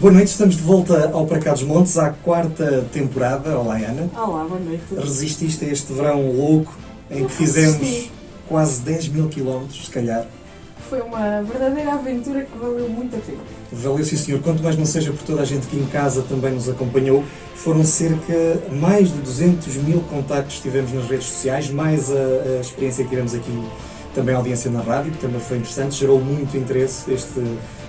Boa noite, estamos de volta ao Para Cá dos Montes, à quarta temporada. Olá, Ana. Olá, boa noite. Resististe a este verão louco em que fizemos quase 10 mil quilómetros, se calhar. Foi uma verdadeira aventura que valeu muito a pena. Valeu, sim, senhor. Quanto mais não seja por toda a gente que em casa também nos acompanhou, foram mais de 200 mil contactos que tivemos nas redes sociais, mais a experiência que tivemos aqui também a audiência na rádio, que também foi interessante, gerou muito interesse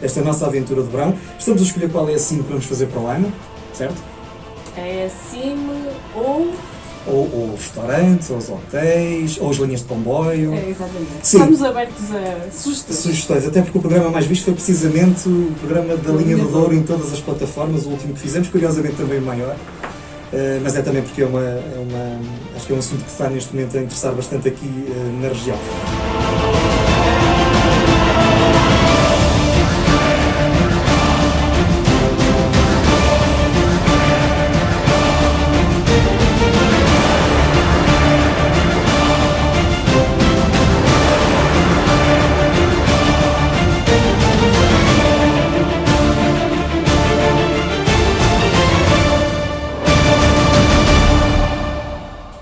esta nossa aventura de verão. Estamos a escolher qual é a SIM que vamos fazer para o ano, certo? É a SIM ou os restaurantes, ou os hotéis, ou as linhas de comboio. É, exatamente. Sim. Estamos abertos a Sugestões, até porque o programa mais visto foi precisamente o programa da Linha do Douro em todas as plataformas, o último que fizemos, curiosamente também maior. Mas é também porque acho que é um assunto que está neste momento a interessar bastante aqui na região.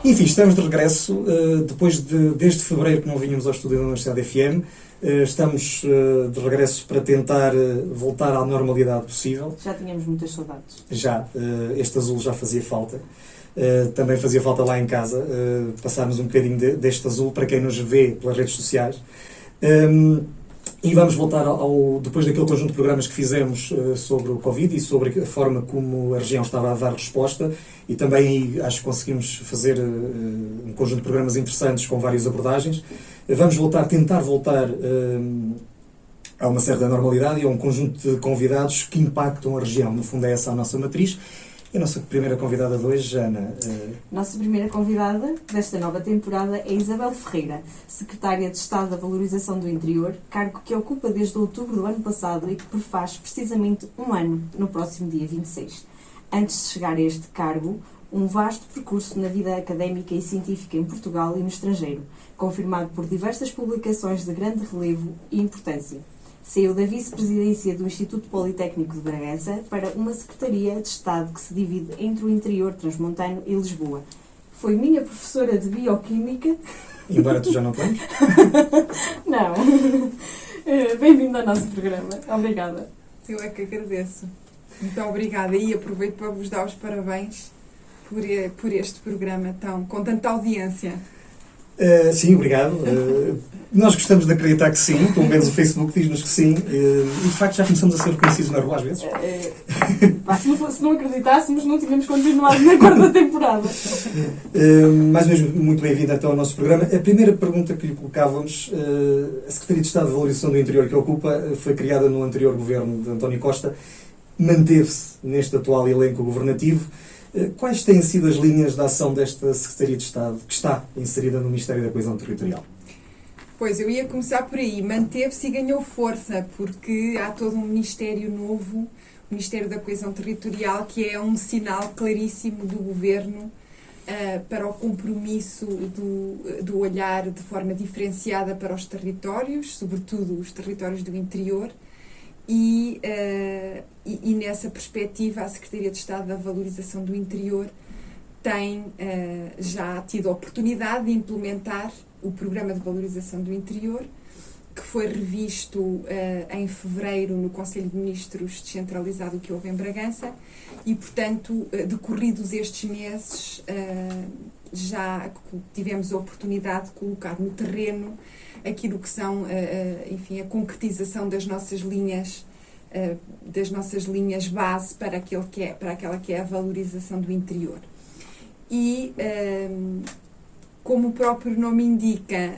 Enfim, estamos de regresso, desde fevereiro que não vínhamos ao estúdio da Universidade FM, estamos de regresso para tentar voltar à normalidade possível. Já tínhamos muitas saudades. Este azul já fazia falta. Também fazia falta lá em casa, passarmos um bocadinho deste azul para quem nos vê pelas redes sociais. E vamos voltar depois daquele conjunto de programas que fizemos sobre o Covid e sobre a forma como a região estava a dar resposta, e também acho que conseguimos fazer um conjunto de programas interessantes com várias abordagens. Vamos tentar voltar a uma certa normalidade e a um conjunto de convidados que impactam a região. No fundo é essa a nossa matriz. E a nossa primeira convidada de hoje, Ana. Nossa primeira convidada desta nova temporada é Isabel Ferreira, Secretária de Estado da Valorização do Interior, cargo que ocupa desde outubro do ano passado e que prefaz precisamente um ano, no próximo dia 26. Antes de chegar a este cargo, um vasto percurso na vida académica e científica em Portugal e no estrangeiro, confirmado por diversas publicações de grande relevo e importância. Saiu da vice-presidência do Instituto Politécnico de Bragança para uma Secretaria de Estado que se divide entre o interior transmontano e Lisboa. Foi minha professora de Bioquímica. Embora tu já não tenhas? Não. Bem-vindo ao nosso programa. Obrigada. Eu é que agradeço. Muito obrigada e aproveito para vos dar os parabéns por este programa com tanta audiência. Sim, obrigado. Nós gostamos de acreditar que sim, pelo menos o Facebook diz-nos que sim, e de facto já começamos a ser reconhecidos na rua às vezes. Se não acreditássemos, não tínhamos continuado na quarta temporada. Mais mesmo, muito bem-vindo então ao nosso programa. A primeira pergunta que lhe colocávamos, a Secretaria de Estado de Valorização do Interior que ocupa foi criada no anterior governo de António Costa, manteve-se neste atual elenco governativo. Quais têm sido as linhas de ação desta Secretaria de Estado, que está inserida no Ministério da Coesão Territorial? Pois, eu ia começar por aí. Manteve-se e ganhou força, porque há todo um Ministério novo, o Ministério da Coesão Territorial, que é um sinal claríssimo do Governo para o compromisso do olhar de forma diferenciada para os territórios, sobretudo os territórios do interior. E nessa perspectiva, a Secretaria de Estado da Valorização do Interior tem já tido a oportunidade de implementar o Programa de Valorização do Interior, que foi revisto em fevereiro no Conselho de Ministros descentralizado que houve em Bragança e, portanto, decorridos estes meses, já tivemos a oportunidade de colocar no terreno aquilo que são, enfim, a concretização das nossas linhas base para aquela que é a valorização do interior. E, como o próprio nome indica,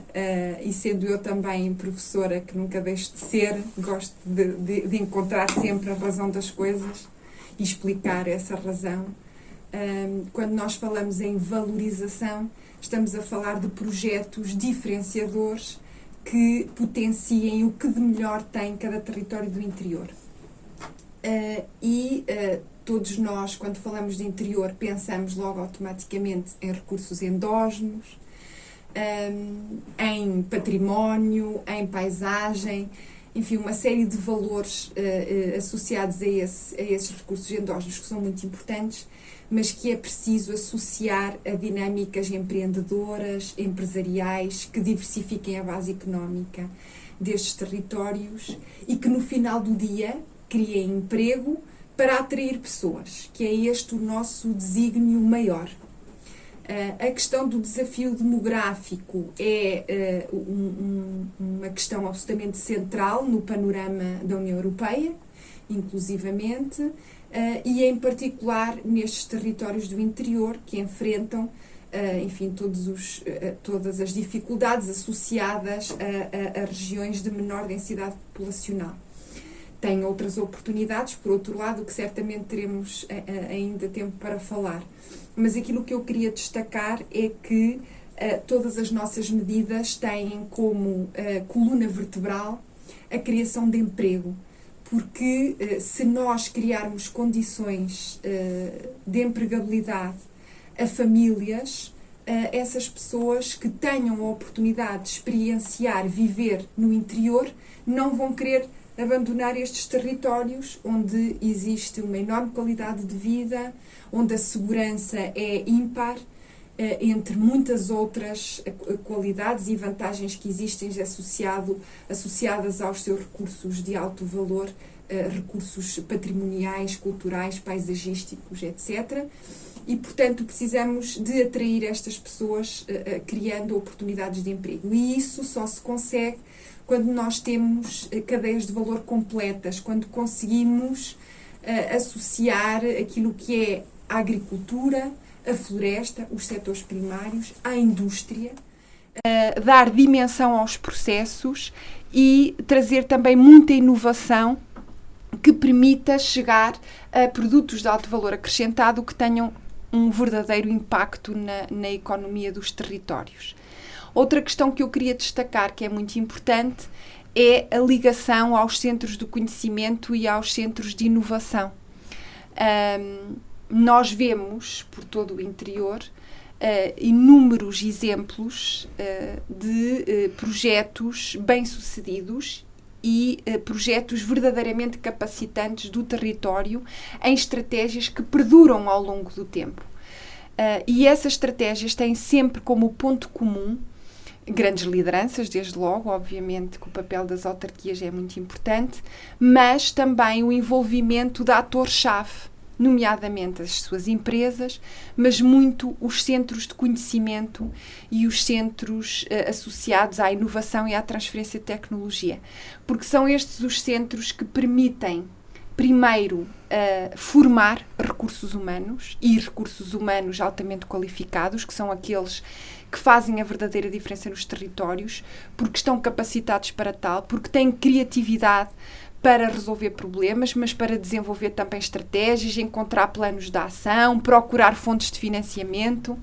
e sendo eu também professora, que nunca deixo de ser, gosto de encontrar sempre a razão das coisas e explicar essa razão. Quando nós falamos em valorização, estamos a falar de projetos diferenciadores que potenciem o que de melhor tem cada território do interior. Todos nós, quando falamos de interior, pensamos logo automaticamente em recursos endógenos, em património, em paisagem, enfim, uma série de valores associados a esses recursos endógenos que são muito importantes, mas que é preciso associar a dinâmicas empreendedoras, empresariais, que diversifiquem a base económica destes territórios e que no final do dia criem emprego para atrair pessoas, que é este o nosso desígnio maior. A questão do desafio demográfico é uma questão absolutamente central no panorama da União Europeia, inclusivamente, e em particular nestes territórios do interior que enfrentam, enfim, todas as dificuldades associadas a regiões de menor densidade populacional. Tem outras oportunidades, por outro lado, que certamente teremos ainda tempo para falar. Mas aquilo que eu queria destacar é que todas as nossas medidas têm como coluna vertebral a criação de emprego. Porque se nós criarmos condições de empregabilidade a famílias, essas pessoas que tenham a oportunidade de experienciar, viver no interior, não vão querer abandonar estes territórios onde existe uma enorme qualidade de vida, onde a segurança é ímpar, entre muitas outras qualidades e vantagens que existem associadas aos seus recursos de alto valor, recursos patrimoniais, culturais, paisagísticos, etc. E, portanto, precisamos de atrair estas pessoas criando oportunidades de emprego. E isso só se consegue quando nós temos cadeias de valor completas, quando conseguimos associar aquilo que é a agricultura, a floresta, os setores primários, à indústria, dar dimensão aos processos e trazer também muita inovação que permita chegar a produtos de alto valor acrescentado que tenham um verdadeiro impacto na economia dos territórios. Outra questão que eu queria destacar, que é muito importante, é a ligação aos centros do conhecimento e aos centros de inovação. Nós vemos, por todo o interior, inúmeros exemplos de projetos bem-sucedidos e projetos verdadeiramente capacitantes do território em estratégias que perduram ao longo do tempo. E essas estratégias têm sempre como ponto comum grandes lideranças, desde logo, obviamente que o papel das autarquias é muito importante, mas também o envolvimento de atores-chave, nomeadamente as suas empresas, mas muito os centros de conhecimento e os centros associados à inovação e à transferência de tecnologia. Porque são estes os centros que permitem, primeiro, formar recursos humanos e recursos humanos altamente qualificados, que são aqueles que fazem a verdadeira diferença nos territórios, porque estão capacitados para tal, porque têm criatividade para resolver problemas, mas para desenvolver também estratégias, encontrar planos de ação, procurar fontes de financiamento.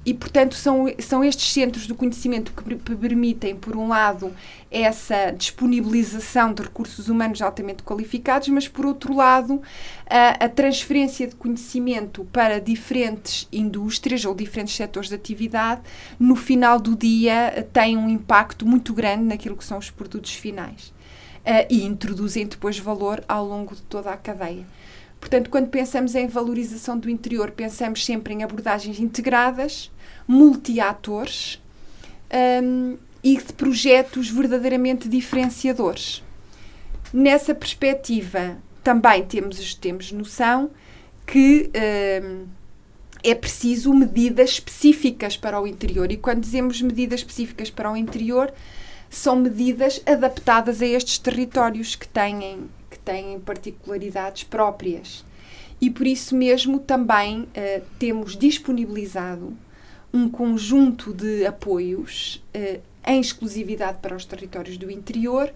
E, portanto, são estes centros do conhecimento que permitem, por um lado, essa disponibilização de recursos humanos altamente qualificados, mas, por outro lado, a transferência de conhecimento para diferentes indústrias ou diferentes setores de atividade, no final do dia, tem um impacto muito grande naquilo que são os produtos finais. E introduzem depois valor ao longo de toda a cadeia. Portanto, quando pensamos em valorização do interior, pensamos sempre em abordagens integradas, multi-atores e de projetos verdadeiramente diferenciadores. Nessa perspectiva, também temos noção que é preciso medidas específicas para o interior. E quando dizemos medidas específicas para o interior, são medidas adaptadas a estes territórios que têm particularidades próprias. E por isso mesmo também temos disponibilizado um conjunto de apoios em exclusividade para os territórios do interior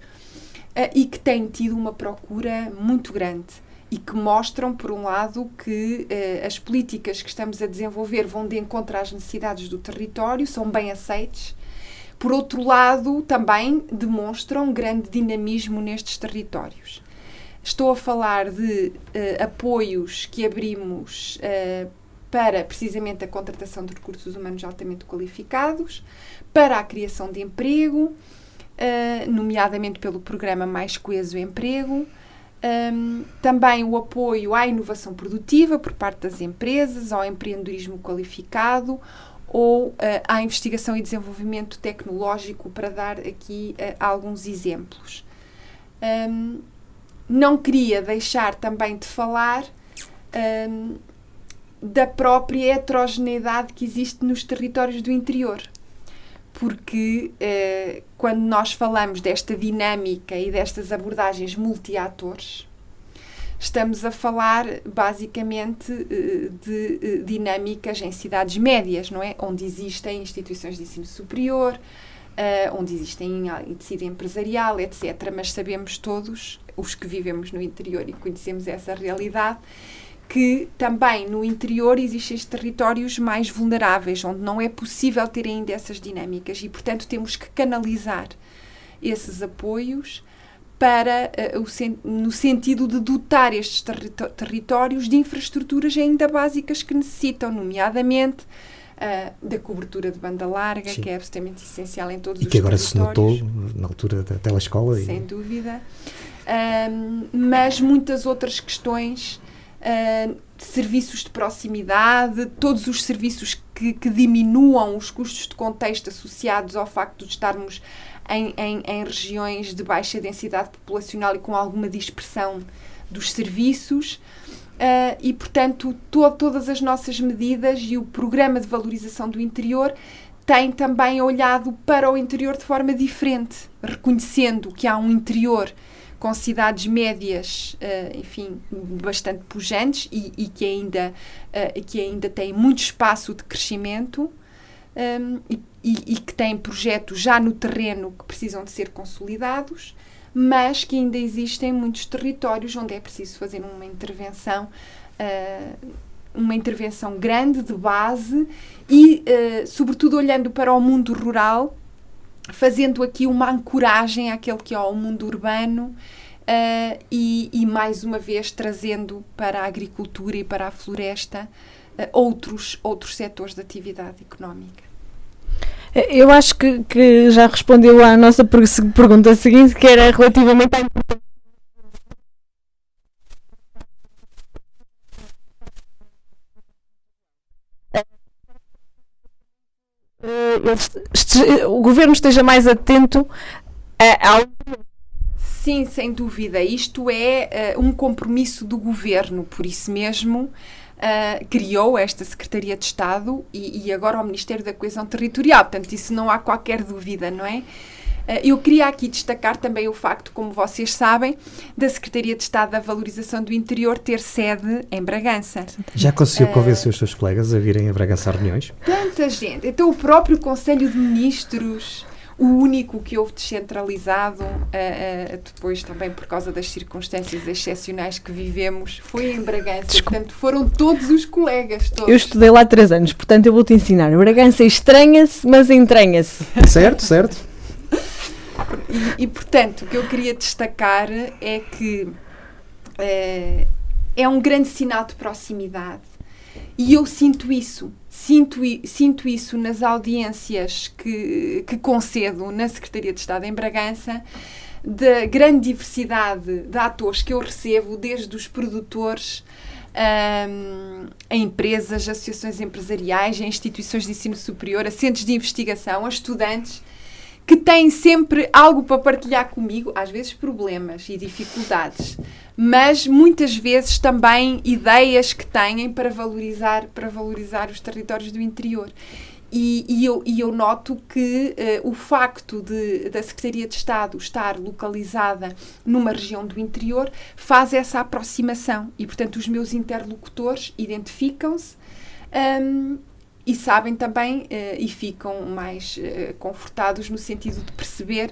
e que têm tido uma procura muito grande e que mostram, por um lado, que as políticas que estamos a desenvolver vão de encontro às necessidades do território, são bem aceites. Por outro lado, também demonstram grande dinamismo nestes territórios. Estou a falar de apoios que abrimos para, precisamente, a contratação de recursos humanos altamente qualificados, para a criação de emprego, nomeadamente pelo programa Mais Coeso Emprego. Também o apoio à inovação produtiva por parte das empresas, ao empreendedorismo qualificado ou à investigação e desenvolvimento tecnológico, para dar aqui alguns exemplos. Não queria deixar também de falar da própria heterogeneidade que existe nos territórios do interior, porque quando nós falamos desta dinâmica e destas abordagens multi-atores, estamos a falar basicamente de dinâmicas em cidades médias, não é? Onde existem instituições de ensino superior, onde existem tecido empresarial, etc. Mas sabemos todos, os que vivemos no interior e conhecemos essa realidade, que também no interior existem territórios mais vulneráveis, onde não é possível ter ainda essas dinâmicas e, portanto, temos que canalizar esses apoios para, no sentido de dotar estes territórios de infraestruturas ainda básicas que necessitam, nomeadamente da cobertura de banda larga, Sim. que é absolutamente essencial em todos E os que agora territórios. se notou na altura da telescola. Sem dúvida. Mas muitas outras questões, serviços de proximidade, todos os serviços que diminuam os custos de contexto associados ao facto de estarmos em regiões de baixa densidade populacional e com alguma dispersão dos serviços. E, portanto, todas as nossas medidas e o programa de valorização do interior tem também olhado para o interior de forma diferente, reconhecendo que há um interior com cidades médias, enfim, bastante pujantes e que ainda têm muito espaço de crescimento e que têm projetos já no terreno que precisam de ser consolidados, mas que ainda existem muitos territórios onde é preciso fazer uma intervenção grande, de base e, sobretudo, olhando para o mundo rural, fazendo aqui uma ancoragem àquele que é o mundo urbano e mais uma vez trazendo para a agricultura e para a floresta outros setores de atividade económica. Eu acho que já respondeu à nossa pergunta seguinte, que era relativamente à importância. O governo esteja mais atento ao... Sim, sem dúvida. Isto é um compromisso do governo, por isso mesmo criou esta Secretaria de Estado e agora o Ministério da Coesão Territorial. Portanto, isso não há qualquer dúvida, não é? Eu queria aqui destacar também o facto, como vocês sabem, da Secretaria de Estado da Valorização do Interior ter sede em Bragança. Já conseguiu convencer os seus colegas a virem a Bragança a reuniões? Tanta gente. Então o próprio Conselho de Ministros, o único que houve descentralizado, depois também por causa das circunstâncias excepcionais que vivemos, foi em Bragança. Desculpa. Portanto, foram todos os colegas, todos. Eu estudei lá 3 anos, portanto eu vou-te ensinar. Bragança estranha-se, mas entranha-se. Certo. E, portanto, o que eu queria destacar é que é um grande sinal de proximidade. E eu sinto isso nas audiências que concedo na Secretaria de Estado em Bragança, da grande diversidade de atores que eu recebo, desde os produtores a empresas, associações empresariais, a instituições de ensino superior, a centros de investigação, a estudantes, que têm sempre algo para partilhar comigo, às vezes problemas e dificuldades, mas muitas vezes também ideias que têm para valorizar os territórios do interior. E eu noto que o facto da Secretaria de Estado estar localizada numa região do interior faz essa aproximação e, portanto, os meus interlocutores identificam-se e sabem também e ficam mais confortados no sentido de perceber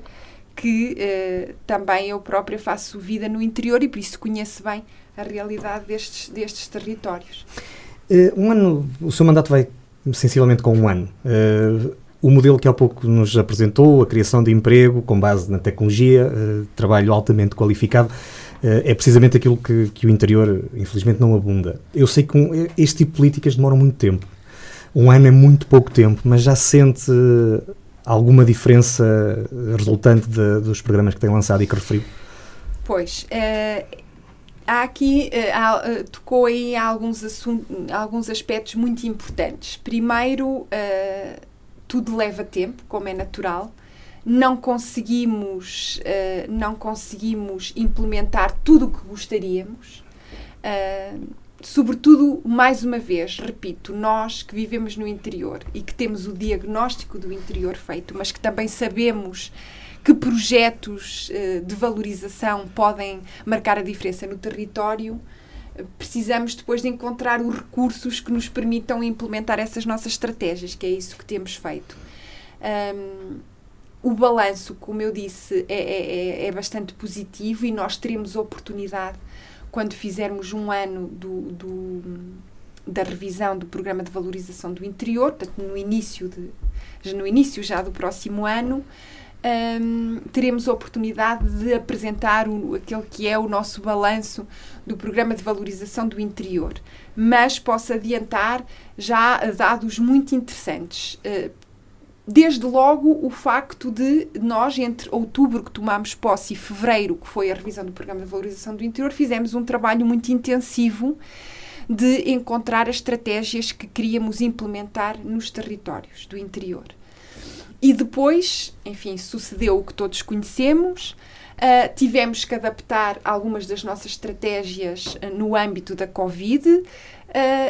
que também eu própria faço vida no interior e por isso conheço bem a realidade destes territórios. O seu mandato vai sensivelmente com 1 ano. O modelo que há pouco nos apresentou, a criação de emprego com base na tecnologia, trabalho altamente qualificado, é precisamente aquilo que o interior, infelizmente, não abunda. Eu sei que este tipo de políticas demoram muito tempo. 1 ano é muito pouco tempo, mas já sente alguma diferença resultante dos programas que tem lançado e que referiu? Pois, há aqui, tocou aí alguns aspectos muito importantes. Primeiro, tudo leva tempo, como é natural. Não conseguimos implementar tudo o que gostaríamos. Sobretudo, mais uma vez, repito, nós que vivemos no interior e que temos o diagnóstico do interior feito, mas que também sabemos que projetos de valorização podem marcar a diferença no território, precisamos depois de encontrar os recursos que nos permitam implementar essas nossas estratégias, que é isso que temos feito. O balanço, como eu disse, é bastante positivo e nós teremos oportunidade, quando fizermos um ano da revisão do Programa de Valorização do Interior, portanto, no início já do próximo ano, teremos a oportunidade de apresentar aquele que é o nosso balanço do Programa de Valorização do Interior. Mas posso adiantar já dados muito interessantes. Desde logo o facto de nós, entre outubro, que tomámos posse, e fevereiro, que foi a revisão do Programa de Valorização do Interior, fizemos um trabalho muito intensivo de encontrar as estratégias que queríamos implementar nos territórios do interior. E depois, enfim, sucedeu o que todos conhecemos. Tivemos que adaptar algumas das nossas estratégias no âmbito da Covid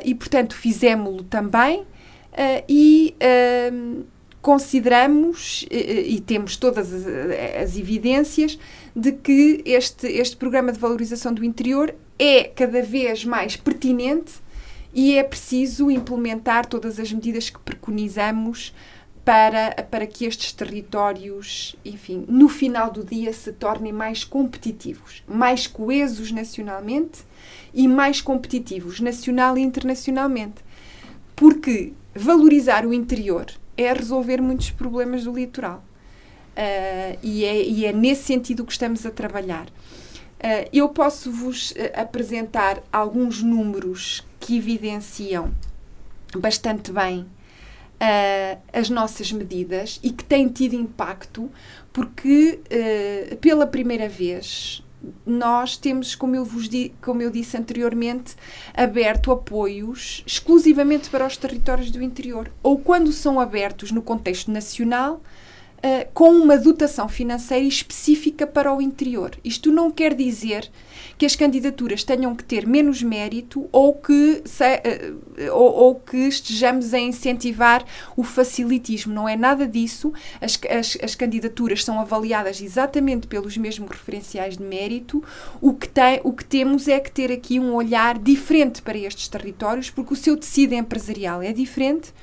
e, portanto, fizemos-lo também consideramos e temos todas as evidências de que este Programa de Valorização do Interior é cada vez mais pertinente e é preciso implementar todas as medidas que preconizamos para que estes territórios, enfim, no final do dia se tornem mais competitivos, mais coesos nacionalmente e mais competitivos nacional e internacionalmente. Porque valorizar o interior é resolver muitos problemas do litoral. E é nesse sentido que estamos a trabalhar. Eu posso-vos apresentar alguns números que evidenciam bastante bem as nossas medidas e que têm tido impacto, porque pela primeira vez nós temos, como eu disse anteriormente, aberto apoios exclusivamente para os territórios do interior, ou quando são abertos no contexto nacional, com uma dotação financeira específica para o interior. Isto não quer dizer que as candidaturas tenham que ter menos mérito ou que estejamos a incentivar o facilitismo. Não é nada disso. As candidaturas são avaliadas exatamente pelos mesmos referenciais de mérito. O que temos é que ter aqui um olhar diferente para estes territórios, porque o seu tecido empresarial é diferente.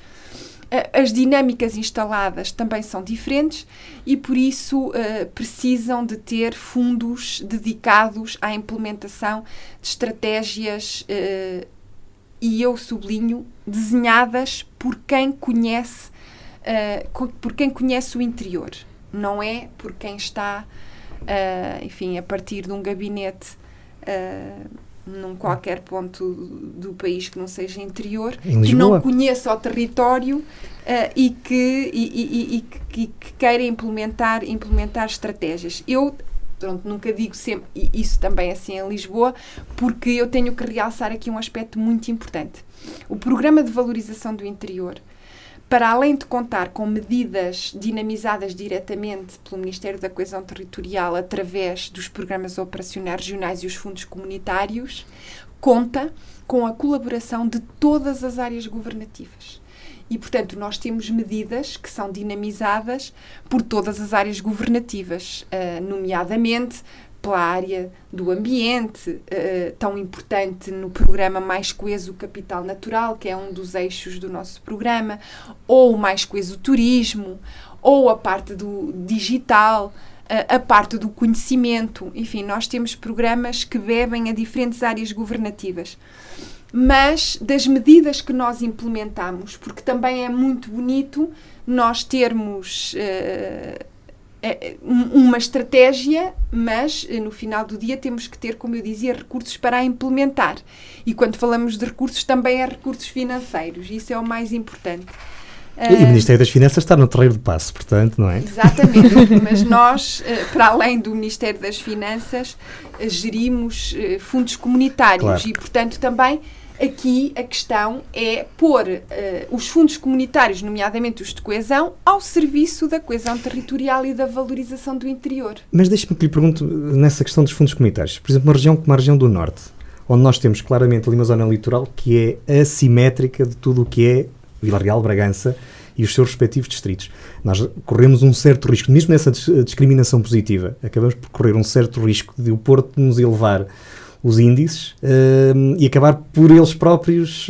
As dinâmicas instaladas também são diferentes e, por isso, precisam de ter fundos dedicados à implementação de estratégias, e eu sublinho, desenhadas por quem conhece o interior. Não é por quem está, enfim, a partir de um gabinete num qualquer ponto do país que não seja interior, que não conheça o território e que queira implementar estratégias. Eu nunca digo sempre isso também assim em Lisboa, porque eu tenho que realçar aqui um aspecto muito importante. O Programa de Valorização do Interior, para além de contar com medidas dinamizadas diretamente pelo Ministério da Coesão Territorial através dos programas operacionais regionais e os fundos comunitários, conta com a colaboração de todas as áreas governativas. E, portanto, nós temos medidas que são dinamizadas por todas as áreas governativas, nomeadamente pela área do ambiente, tão importante no programa Mais Coeso Capital Natural, que é um dos eixos do nosso programa, ou o Mais Coeso Turismo, ou a parte do digital, a parte do conhecimento. Enfim, nós temos programas que bebem a diferentes áreas governativas. Mas das medidas que nós implementamos, porque também é muito bonito nós termos uma estratégia, mas no final do dia temos que ter, como eu dizia, recursos para a implementar. E quando falamos de recursos, também é recursos financeiros. Isso é o mais importante. E o Ministério das Finanças está no terreiro de passo, portanto, não é? Exatamente, mas nós, para além do Ministério das Finanças, gerimos fundos comunitários. Claro. E, portanto, também aqui a questão é pôr os fundos comunitários, nomeadamente os de coesão, ao serviço da coesão territorial e da valorização do interior. Mas deixe-me que lhe pergunte nessa questão dos fundos comunitários. Por exemplo, uma região como a região do Norte, onde nós temos claramente ali uma zona litoral que é assimétrica de tudo o que é Vila Real, Bragança e os seus respectivos distritos. Nós corremos um certo risco, mesmo nessa discriminação positiva, acabamos por correr um certo risco de o Porto nos elevar os índices e acabar por eles próprios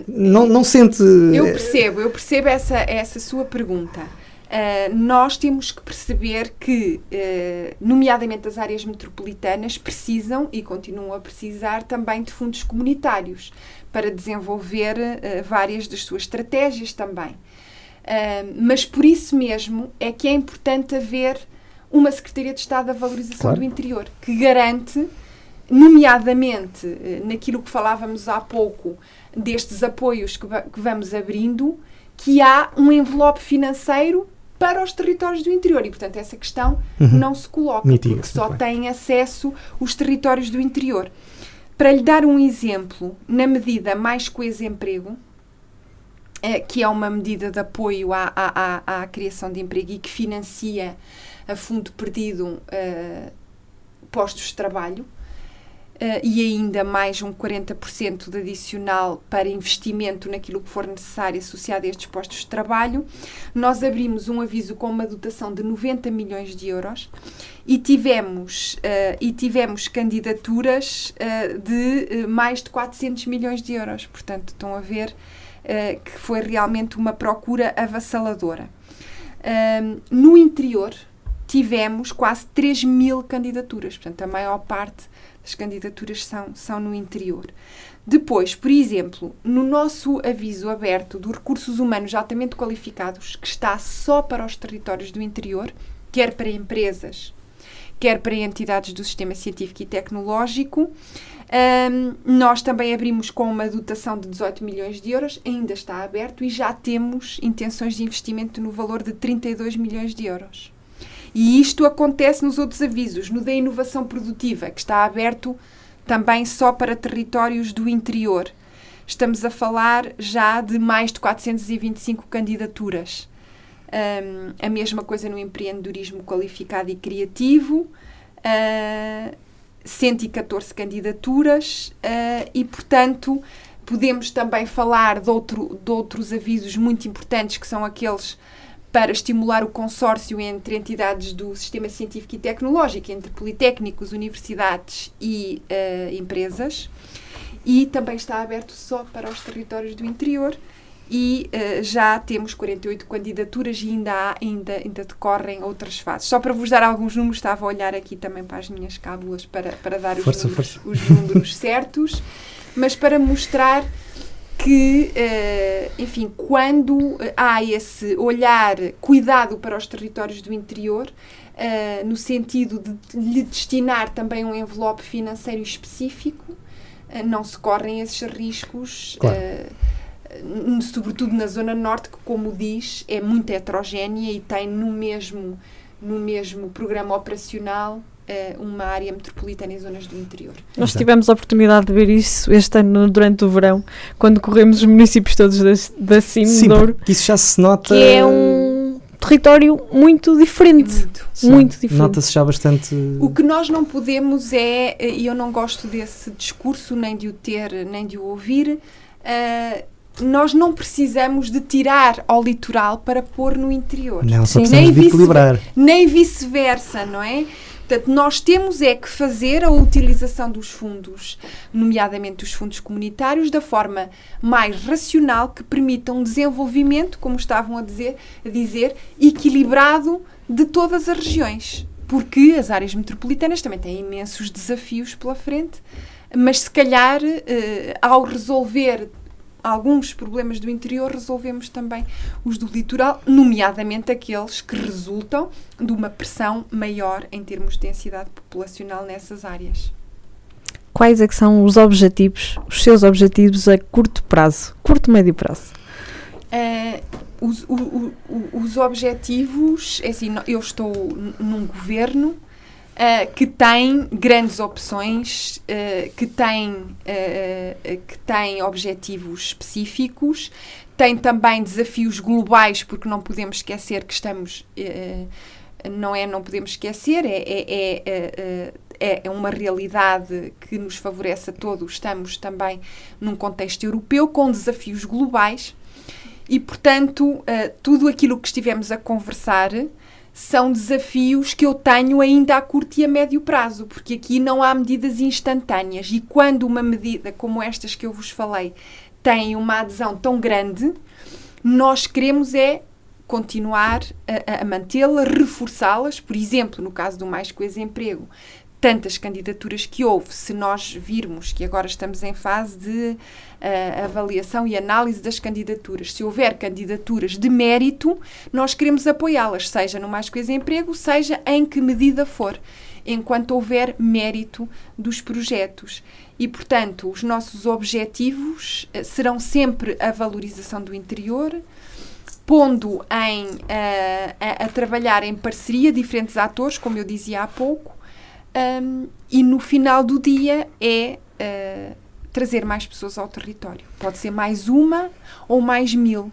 não sente... Eu percebo essa sua pergunta. Nós temos que perceber que, nomeadamente as áreas metropolitanas, precisam e continuam a precisar também de fundos comunitários para desenvolver várias das suas estratégias também. Mas por isso mesmo é que é importante haver uma Secretaria de Estado da Valorização Claro. do Interior, que garante, nomeadamente naquilo que falávamos há pouco, destes apoios que vamos abrindo, que há um envelope financeiro para os territórios do interior e, portanto, essa questão não se coloca, Mitiga-se, porque só muito bem. têm acesso os territórios do interior. Para lhe dar um exemplo, na medida Mais Coesemprego, que é uma medida de apoio à criação de emprego e que financia a fundo perdido postos de trabalho, e ainda mais um 40% de adicional para investimento naquilo que for necessário associado a estes postos de trabalho. Nós abrimos um aviso com uma dotação de 90 milhões de euros e tivemos candidaturas de mais de 400 milhões de euros. Portanto, estão a ver que foi realmente uma procura avassaladora. No interior, tivemos quase 3 mil candidaturas. Portanto, a maior parte as candidaturas são no interior. Depois, por exemplo, no nosso aviso aberto de recursos humanos altamente qualificados, que está só para os territórios do interior, quer para empresas, quer para entidades do sistema científico e tecnológico, nós também abrimos com uma dotação de 18 milhões de euros, ainda está aberto e já temos intenções de investimento no valor de 32 milhões de euros. E isto acontece nos outros avisos, no da inovação produtiva, que está aberto também só para territórios do interior. Estamos a falar já de mais de 425 candidaturas. A mesma coisa no empreendedorismo qualificado e criativo, 114 candidaturas e, portanto, podemos também falar de outros avisos muito importantes, que são aqueles para estimular o consórcio entre entidades do sistema científico e tecnológico, entre politécnicos, universidades e empresas, e também está aberto só para os territórios do interior e já temos 48 candidaturas e ainda decorrem outras fases. Só para vos dar alguns números, estava a olhar aqui também para as minhas cábulas para dar os números certos, mas para mostrar que, enfim, quando há esse olhar cuidado para os territórios do interior, no sentido de lhe destinar também um envelope financeiro específico, não se correm esses riscos, claro. Sobretudo na Zona Norte, que, como diz, é muito heterogénea e tem no mesmo programa operacional uma área metropolitana e zonas do interior. Nós tivemos a oportunidade de ver isso este ano durante o verão, quando corremos os municípios todos da Cime Douro. Sim, isso já se nota... Que é um território muito diferente. Muito diferente. Nota-se já bastante... O que nós não podemos e eu não gosto desse discurso, nem de o ter, nem de o ouvir, nós não precisamos de tirar ao litoral para pôr no interior. Não, só precisamos de equilibrar. Nem vice-versa, não é? Portanto, nós temos que fazer a utilização dos fundos, nomeadamente os fundos comunitários, da forma mais racional, que permita um desenvolvimento, como estavam a dizer, equilibrado de todas as regiões. Porque as áreas metropolitanas também têm imensos desafios pela frente, mas se calhar, ao resolver alguns problemas do interior, resolvemos também os do litoral, nomeadamente aqueles que resultam de uma pressão maior em termos de densidade populacional nessas áreas. Quais é que são os objetivos, os seus objetivos a curto prazo, curto-médio prazo? Os objetivos, é assim, eu estou num governo que tem grandes opções, que tem objetivos específicos, tem também desafios globais, porque não podemos esquecer que estamos... não podemos esquecer, é uma realidade que nos favorece a todos. Estamos também num contexto europeu com desafios globais e, portanto, tudo aquilo que estivemos a conversar são desafios que eu tenho ainda a curto e a médio prazo, porque aqui não há medidas instantâneas e quando uma medida como estas que eu vos falei tem uma adesão tão grande, nós queremos continuar a mantê-la, reforçá-las. Por exemplo, no caso do Mais Coisa Emprego, tantas candidaturas que houve, se nós virmos que agora estamos em fase de avaliação e análise das candidaturas, se houver candidaturas de mérito, nós queremos apoiá-las, seja no Mais Coisa Emprego, seja em que medida for, enquanto houver mérito dos projetos. E, portanto, os nossos objetivos serão sempre a valorização do interior, pondo a trabalhar em parceria diferentes atores, como eu dizia há pouco, e no final do dia trazer mais pessoas ao território. Pode ser mais uma ou mais 1000.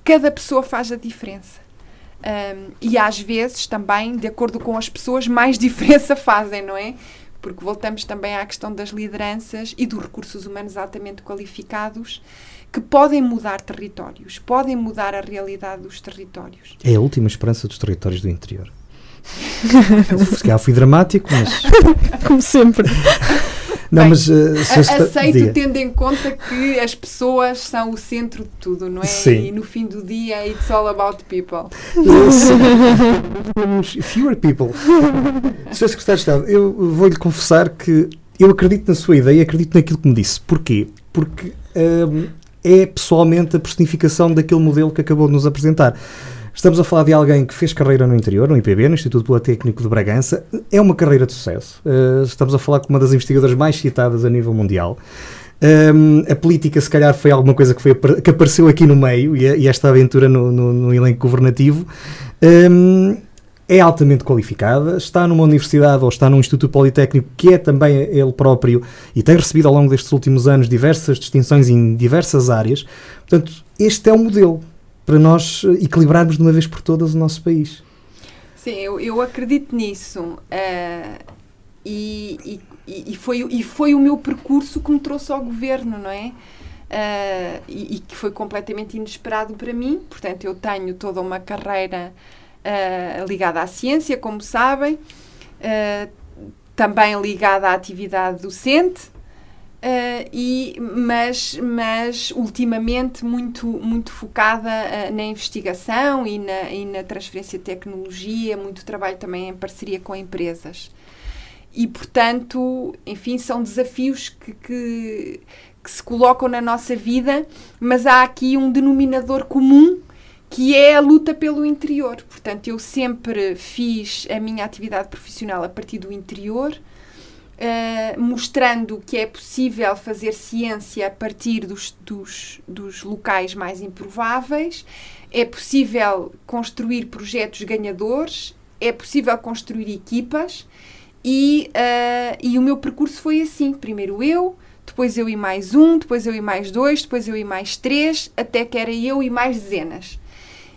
Cada pessoa faz a diferença. E às vezes também, de acordo com as pessoas, mais diferença fazem, não é? Porque voltamos também à questão das lideranças e dos recursos humanos altamente qualificados, que podem mudar territórios, podem mudar a realidade dos territórios. É a última esperança dos territórios do interior. Se calhar fui dramático, mas... Como sempre. Não, bem, mas... aceito tendo em conta que as pessoas são o centro de tudo, não é? Sim. E no fim do dia, it's all about people. Fewer people. Sr. Secretário de Estado, eu vou-lhe confessar que eu acredito na sua ideia, acredito naquilo que me disse. Porquê? Porque é pessoalmente a personificação daquele modelo que acabou de nos apresentar. Estamos a falar de alguém que fez carreira no interior, no IPB, no Instituto Politécnico de Bragança. É uma carreira de sucesso. Estamos a falar com uma das investigadoras mais citadas a nível mundial. A política, se calhar, foi alguma coisa que apareceu aqui no meio, e esta aventura no elenco governativo. É altamente qualificada, está numa universidade ou está num Instituto Politécnico que é também ele próprio e tem recebido ao longo destes últimos anos diversas distinções em diversas áreas. Portanto, este é o modelo para nós equilibrarmos de uma vez por todas o nosso país. Sim, eu acredito nisso. E foi o meu percurso que me trouxe ao governo, não é? E que foi completamente inesperado para mim. Portanto, eu tenho toda uma carreira ligada à ciência, como sabem, também ligada à atividade docente, mas ultimamente muito focada na investigação e na transferência de tecnologia, muito trabalho também em parceria com empresas. E, portanto, enfim, são desafios que se colocam na nossa vida, mas há aqui um denominador comum, que é a luta pelo interior. Portanto, eu sempre fiz a minha atividade profissional a partir do interior, mostrando que é possível fazer ciência a partir dos locais mais improváveis, é possível construir projetos ganhadores, é possível construir equipas, e o meu percurso foi assim. Primeiro eu, depois eu e mais um, depois eu e mais 2, depois eu e mais 3, até que era eu e mais dezenas.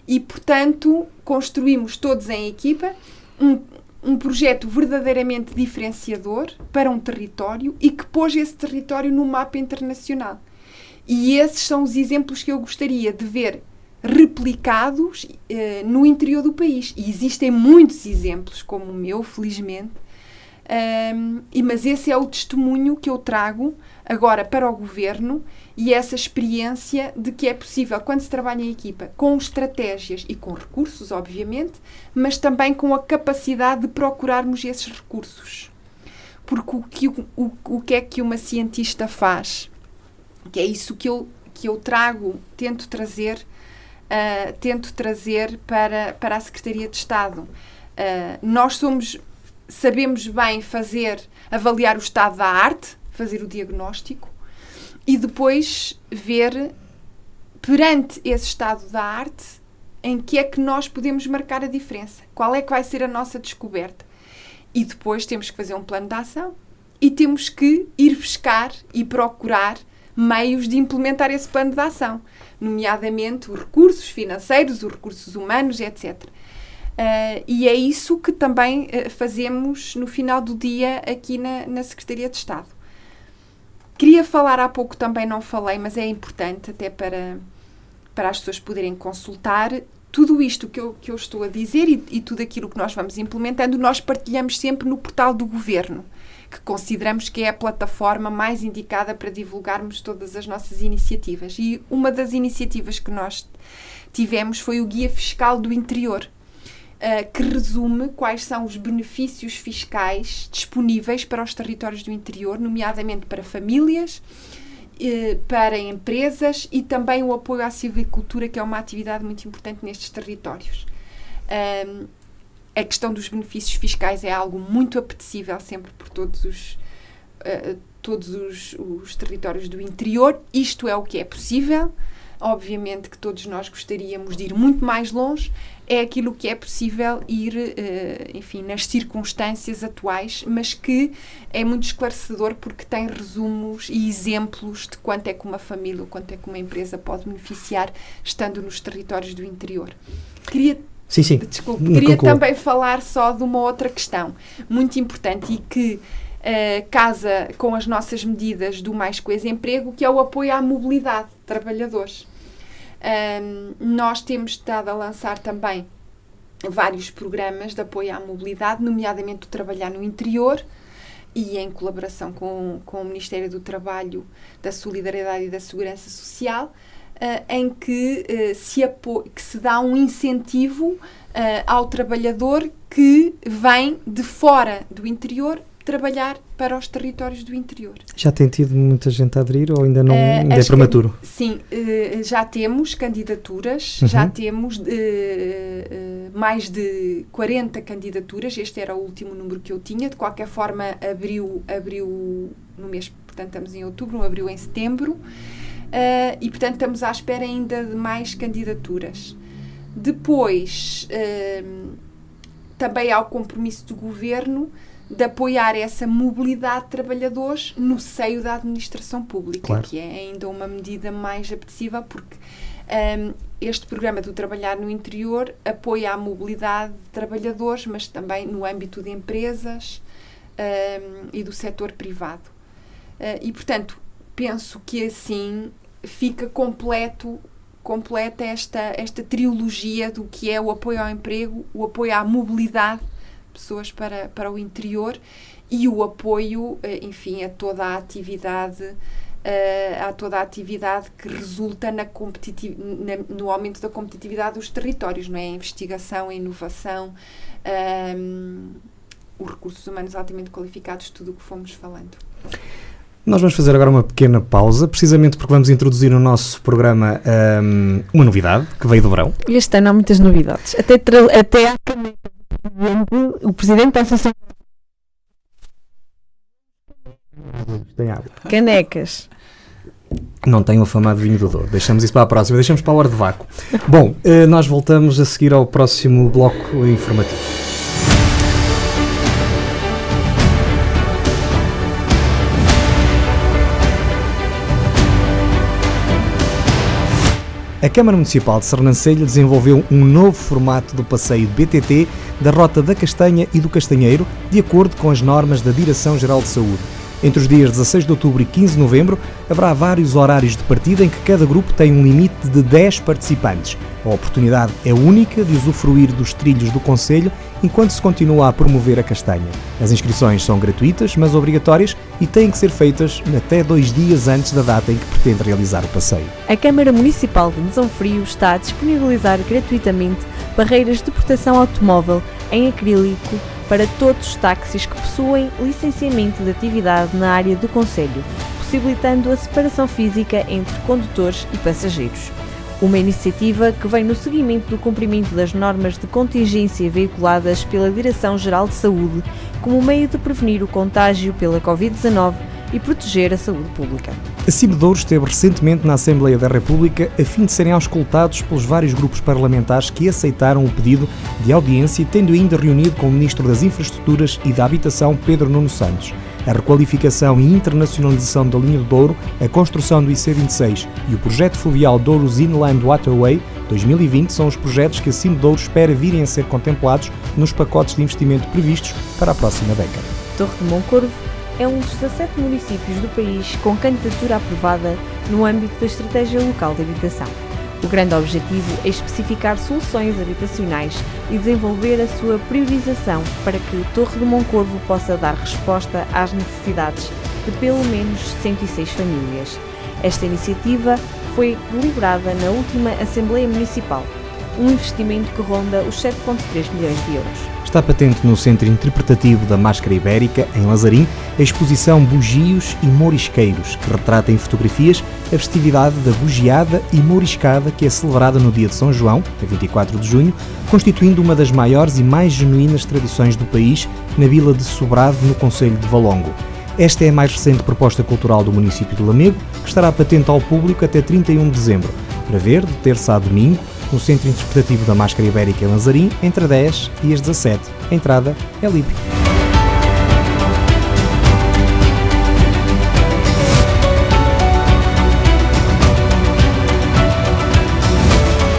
E, portanto, construímos todos em equipa um projeto verdadeiramente diferenciador para um território e que pôs esse território no mapa internacional. E esses são os exemplos que eu gostaria de ver replicados no interior do país. E existem muitos exemplos, como o meu, felizmente, mas esse é o testemunho que eu trago agora para o governo e essa experiência de que é possível, quando se trabalha em equipa, com estratégias e com recursos, obviamente, mas também com a capacidade de procurarmos esses recursos. Porque o que é que uma cientista faz? Que é isso que eu trago, tento trazer para a Secretaria de Estado. Nós sabemos bem avaliar o estado da arte, fazer o diagnóstico e depois ver perante esse estado da arte, em que é que nós podemos marcar a diferença? Qual é que vai ser a nossa descoberta? E depois temos que fazer um plano de ação e temos que ir buscar e procurar meios de implementar esse plano de ação, nomeadamente os recursos financeiros, os recursos humanos, etc. E é isso que também fazemos no final do dia aqui na Secretaria de Estado. Queria falar há pouco, também não falei, mas é importante até para as pessoas poderem consultar. Tudo isto que eu estou a dizer e tudo aquilo que nós vamos implementando, nós partilhamos sempre no portal do Governo, que consideramos que é a plataforma mais indicada para divulgarmos todas as nossas iniciativas. E uma das iniciativas que nós tivemos foi o Guia Fiscal do Interior, que resume quais são os benefícios fiscais disponíveis para os territórios do interior, nomeadamente para famílias, para empresas e também o apoio à silvicultura, que é uma atividade muito importante nestes territórios. A questão dos benefícios fiscais é algo muito apetecível sempre por todos os territórios do interior. Isto é o que é possível. Obviamente que todos nós gostaríamos de ir muito mais longe. É aquilo que é possível ir, enfim, nas circunstâncias atuais, mas que é muito esclarecedor porque tem resumos e exemplos de quanto é que uma família ou quanto é que uma empresa pode beneficiar estando nos territórios do interior. Queria também falar só de uma outra questão muito importante e que casa com as nossas medidas do Mais Coisa Emprego, que é o apoio à mobilidade de trabalhadores. Nós temos estado a lançar também vários programas de apoio à mobilidade, nomeadamente o Trabalhar no Interior, e em colaboração com o Ministério do Trabalho, da Solidariedade e da Segurança Social, em que se dá um incentivo ao trabalhador que vem de fora do interior trabalhar para os territórios do interior. Já tem tido muita gente a aderir ou ainda não ainda é prematuro? Sim, já temos candidaturas, já temos mais de 40 candidaturas, este era o último número que eu tinha, de qualquer forma abriu no mês, portanto estamos em outubro, abriu em setembro, e portanto estamos à espera ainda de mais candidaturas. Depois, também há o compromisso do Governo de apoiar essa mobilidade de trabalhadores no seio da administração pública, claro, que é ainda uma medida mais apetecível, porque este programa do Trabalhar no Interior apoia a mobilidade de trabalhadores, mas também no âmbito de empresas e do setor privado. E, portanto, penso que assim fica completa esta trilogia do que é o apoio ao emprego, o apoio à mobilidade pessoas para o interior e o apoio, enfim, a toda a atividade que resulta no aumento da competitividade dos territórios, não é? A investigação, a inovação, os recursos humanos altamente qualificados, tudo o que fomos falando. Nós vamos fazer agora uma pequena pausa, precisamente porque vamos introduzir no nosso programa uma novidade que veio do verão. Este ano há muitas novidades. Até há o Presidente da Associação tem água. Canecas. Não tem o afamado vinho do Douro. Deixamos isso para a próxima. Deixamos para a hora de vácuo. Bom, nós voltamos a seguir ao próximo bloco informativo. A Câmara Municipal de Sernancelho desenvolveu um novo formato do passeio BTT da Rota da Castanha e do Castanheiro, de acordo com as normas da Direção-Geral de Saúde. Entre os dias 16 de outubro e 15 de novembro, haverá vários horários de partida em que cada grupo tem um limite de 10 participantes. A oportunidade é única de usufruir dos trilhos do concelho enquanto se continua a promover a castanha. As inscrições são gratuitas, mas obrigatórias e têm que ser feitas até 2 dias antes da data em que pretende realizar o passeio. A Câmara Municipal de Mesão Frio está a disponibilizar gratuitamente barreiras de proteção automóvel em acrílico para todos os táxis que possuem licenciamento de atividade na área do concelho, possibilitando a separação física entre condutores e passageiros. Uma iniciativa que vem no seguimento do cumprimento das normas de contingência veiculadas pela Direção-Geral de Saúde como meio de prevenir o contágio pela Covid-19 e e proteger a saúde pública. A Cimedouro esteve recentemente na Assembleia da República a fim de serem auscultados pelos vários grupos parlamentares que aceitaram o pedido de audiência, tendo ainda reunido com o Ministro das Infraestruturas e da Habitação, Pedro Nuno Santos. A requalificação e internacionalização da linha do Douro, a construção do IC26 e o projeto fluvial Douros Inland Waterway 2020 são os projetos que a Cimedouro espera virem a ser contemplados nos pacotes de investimento previstos para a próxima década. Torre de Moncorvo é um dos 17 municípios do país com candidatura aprovada no âmbito da Estratégia Local de Habitação. O grande objetivo é especificar soluções habitacionais e desenvolver a sua priorização para que Torre de Moncorvo possa dar resposta às necessidades de pelo menos 106 famílias. Esta iniciativa foi deliberada na última Assembleia Municipal, um investimento que ronda os 7,3 milhões de euros. Está patente no Centro Interpretativo da Máscara Ibérica, em Lazarim, a exposição Bugios e Morisqueiros, que retrata em fotografias a festividade da bugiada e moriscada que é celebrada no dia de São João, a 24 de junho, constituindo uma das maiores e mais genuínas tradições do país na vila de Sobrado, no concelho de Valongo. Esta é a mais recente proposta cultural do município de Lamego, que estará patente ao público até 31 de dezembro, para ver de terça a domingo, no Centro Interpretativo da Máscara Ibérica em Lazarim, entre 10 e as 17. A entrada é livre.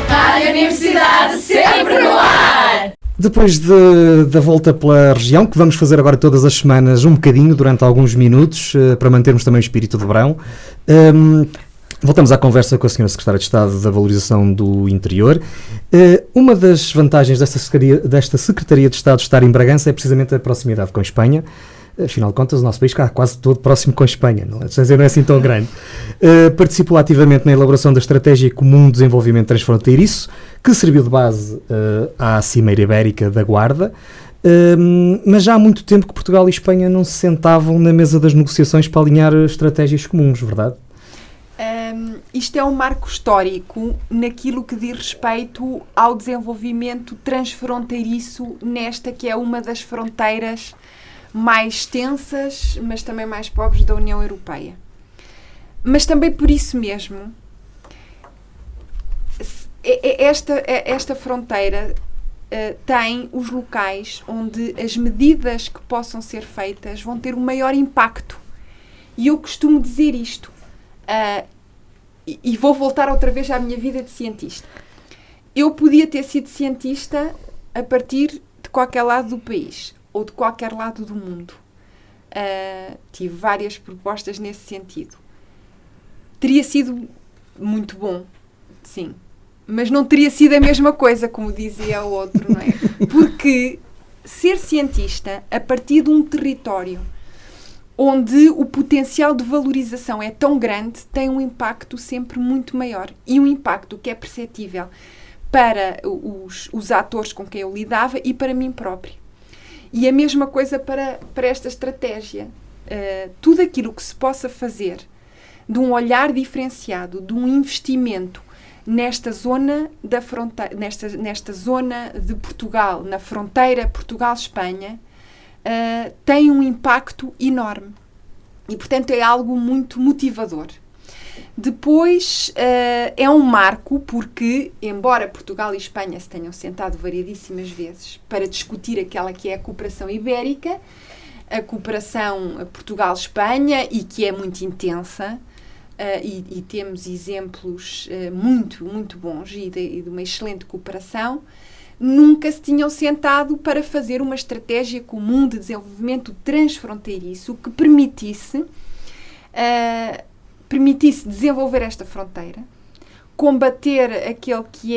Rádio Universidade sempre no ar! Depois da volta pela região, que vamos fazer agora todas as semanas um bocadinho, durante alguns minutos, para mantermos também o espírito de verão, voltamos à conversa com a Sra. Secretária de Estado da Valorização do Interior. Uma das vantagens desta Secretaria de Estado estar em Bragança é precisamente a proximidade com a Espanha. Afinal de contas, o nosso país está quase todo próximo com a Espanha, não é assim tão grande. Participou ativamente na elaboração da Estratégia Comum de Desenvolvimento Transfronteiriço, que serviu de base à Cimeira Ibérica da Guarda, mas já há muito tempo que Portugal e Espanha não se sentavam na mesa das negociações para alinhar estratégias comuns, verdade? Isto é um marco histórico naquilo que diz respeito ao desenvolvimento transfronteiriço nesta que é uma das fronteiras mais extensas, mas também mais pobres da União Europeia. Mas também por isso mesmo, esta fronteira tem os locais onde as medidas que possam ser feitas vão ter um maior impacto. E eu costumo dizer isto, e vou voltar outra vez à minha vida de cientista. Eu podia ter sido cientista a partir de qualquer lado do país, ou de qualquer lado do mundo. Tive várias propostas nesse sentido. Teria sido muito bom, sim. Mas não teria sido a mesma coisa, como dizia o outro, não é? Porque ser cientista a partir de um território onde o potencial de valorização é tão grande, tem um impacto sempre muito maior. E um impacto que é perceptível para os atores com quem eu lidava e para mim próprio. E a mesma coisa para esta estratégia. Tudo aquilo que se possa fazer de um olhar diferenciado, de um investimento nesta zona da fronteira, nesta zona de Portugal, na fronteira Portugal-Espanha, tem um impacto enorme. E, portanto, é algo muito motivador. Depois, é um marco porque, embora Portugal e Espanha se tenham sentado variedíssimas vezes para discutir aquela que é a cooperação ibérica, a cooperação Portugal-Espanha, e que é muito intensa, e temos exemplos muito, muito bons e de uma excelente cooperação, nunca se tinham sentado para fazer uma estratégia comum de desenvolvimento transfronteiriço que permitisse desenvolver esta fronteira, combater aquele que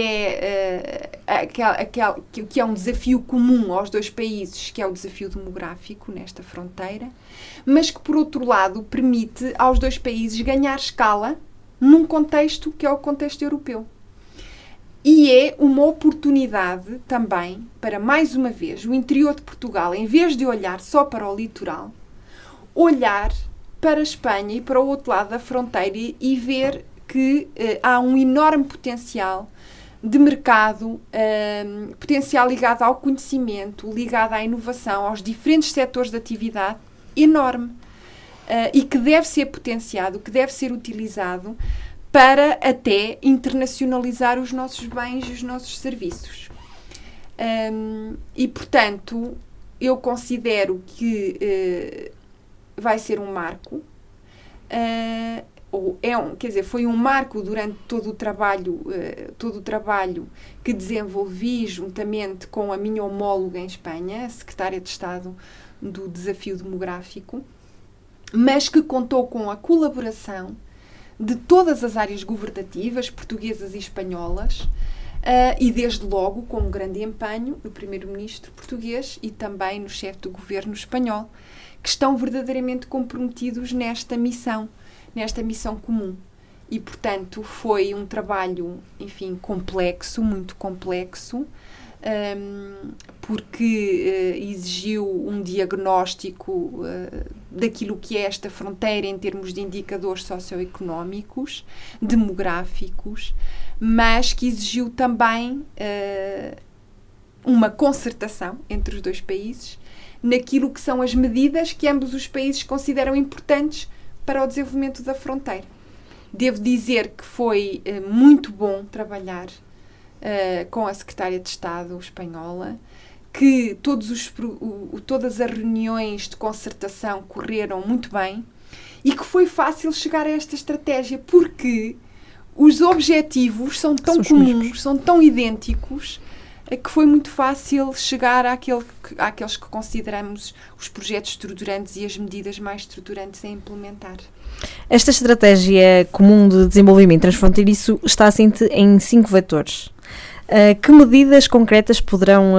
é um desafio comum aos dois países, que é o desafio demográfico nesta fronteira, mas que, por outro lado, permite aos dois países ganhar escala num contexto que é o contexto europeu. E é uma oportunidade também para, mais uma vez, o interior de Portugal, em vez de olhar só para o litoral, olhar para a Espanha e para o outro lado da fronteira e ver que há um enorme potencial de mercado, potencial ligado ao conhecimento, ligado à inovação, aos diferentes setores de atividade, enorme. e que deve ser potenciado, que deve ser utilizado para até internacionalizar os nossos bens e os nossos serviços. E, portanto, eu considero que vai ser um marco, foi um marco durante todo o trabalho que desenvolvi juntamente com a minha homóloga em Espanha, a secretária de Estado do Desafio Demográfico, mas que contou com a colaboração de todas as áreas governativas, portuguesas e espanholas, e desde logo com um grande empenho do primeiro-ministro português e também no chefe do governo espanhol, que estão verdadeiramente comprometidos nesta missão comum. E, portanto, foi um trabalho, enfim, complexo, muito complexo, porque exigiu um diagnóstico daquilo que é esta fronteira em termos de indicadores socioeconómicos, demográficos, mas que exigiu também uma concertação entre os dois países naquilo que são as medidas que ambos os países consideram importantes para o desenvolvimento da fronteira. Devo dizer que foi muito bom trabalhar com a secretária de Estado espanhola, que todas as reuniões de concertação correram muito bem e que foi fácil chegar a esta estratégia, porque os objetivos são tão comuns, são tão idênticos, que foi muito fácil chegar àqueles que consideramos os projetos estruturantes e as medidas mais estruturantes a implementar. Esta estratégia comum de desenvolvimento transfronteiriço está assente em 5 vetores. Que medidas concretas poderão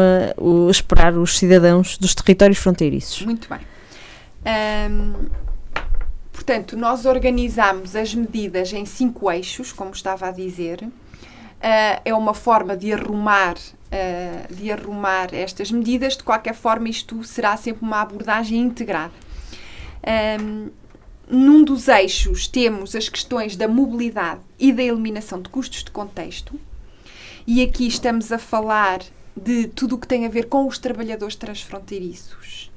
esperar os cidadãos dos territórios fronteiriços? Muito bem. Portanto, nós organizamos as medidas em 5 eixos, como estava a dizer. É uma forma de arrumar estas medidas. De qualquer forma, isto será sempre uma abordagem integrada. Num dos eixos temos as questões da mobilidade e da eliminação de custos de contexto. E aqui estamos a falar de tudo o que tem a ver com os trabalhadores transfronteiriços.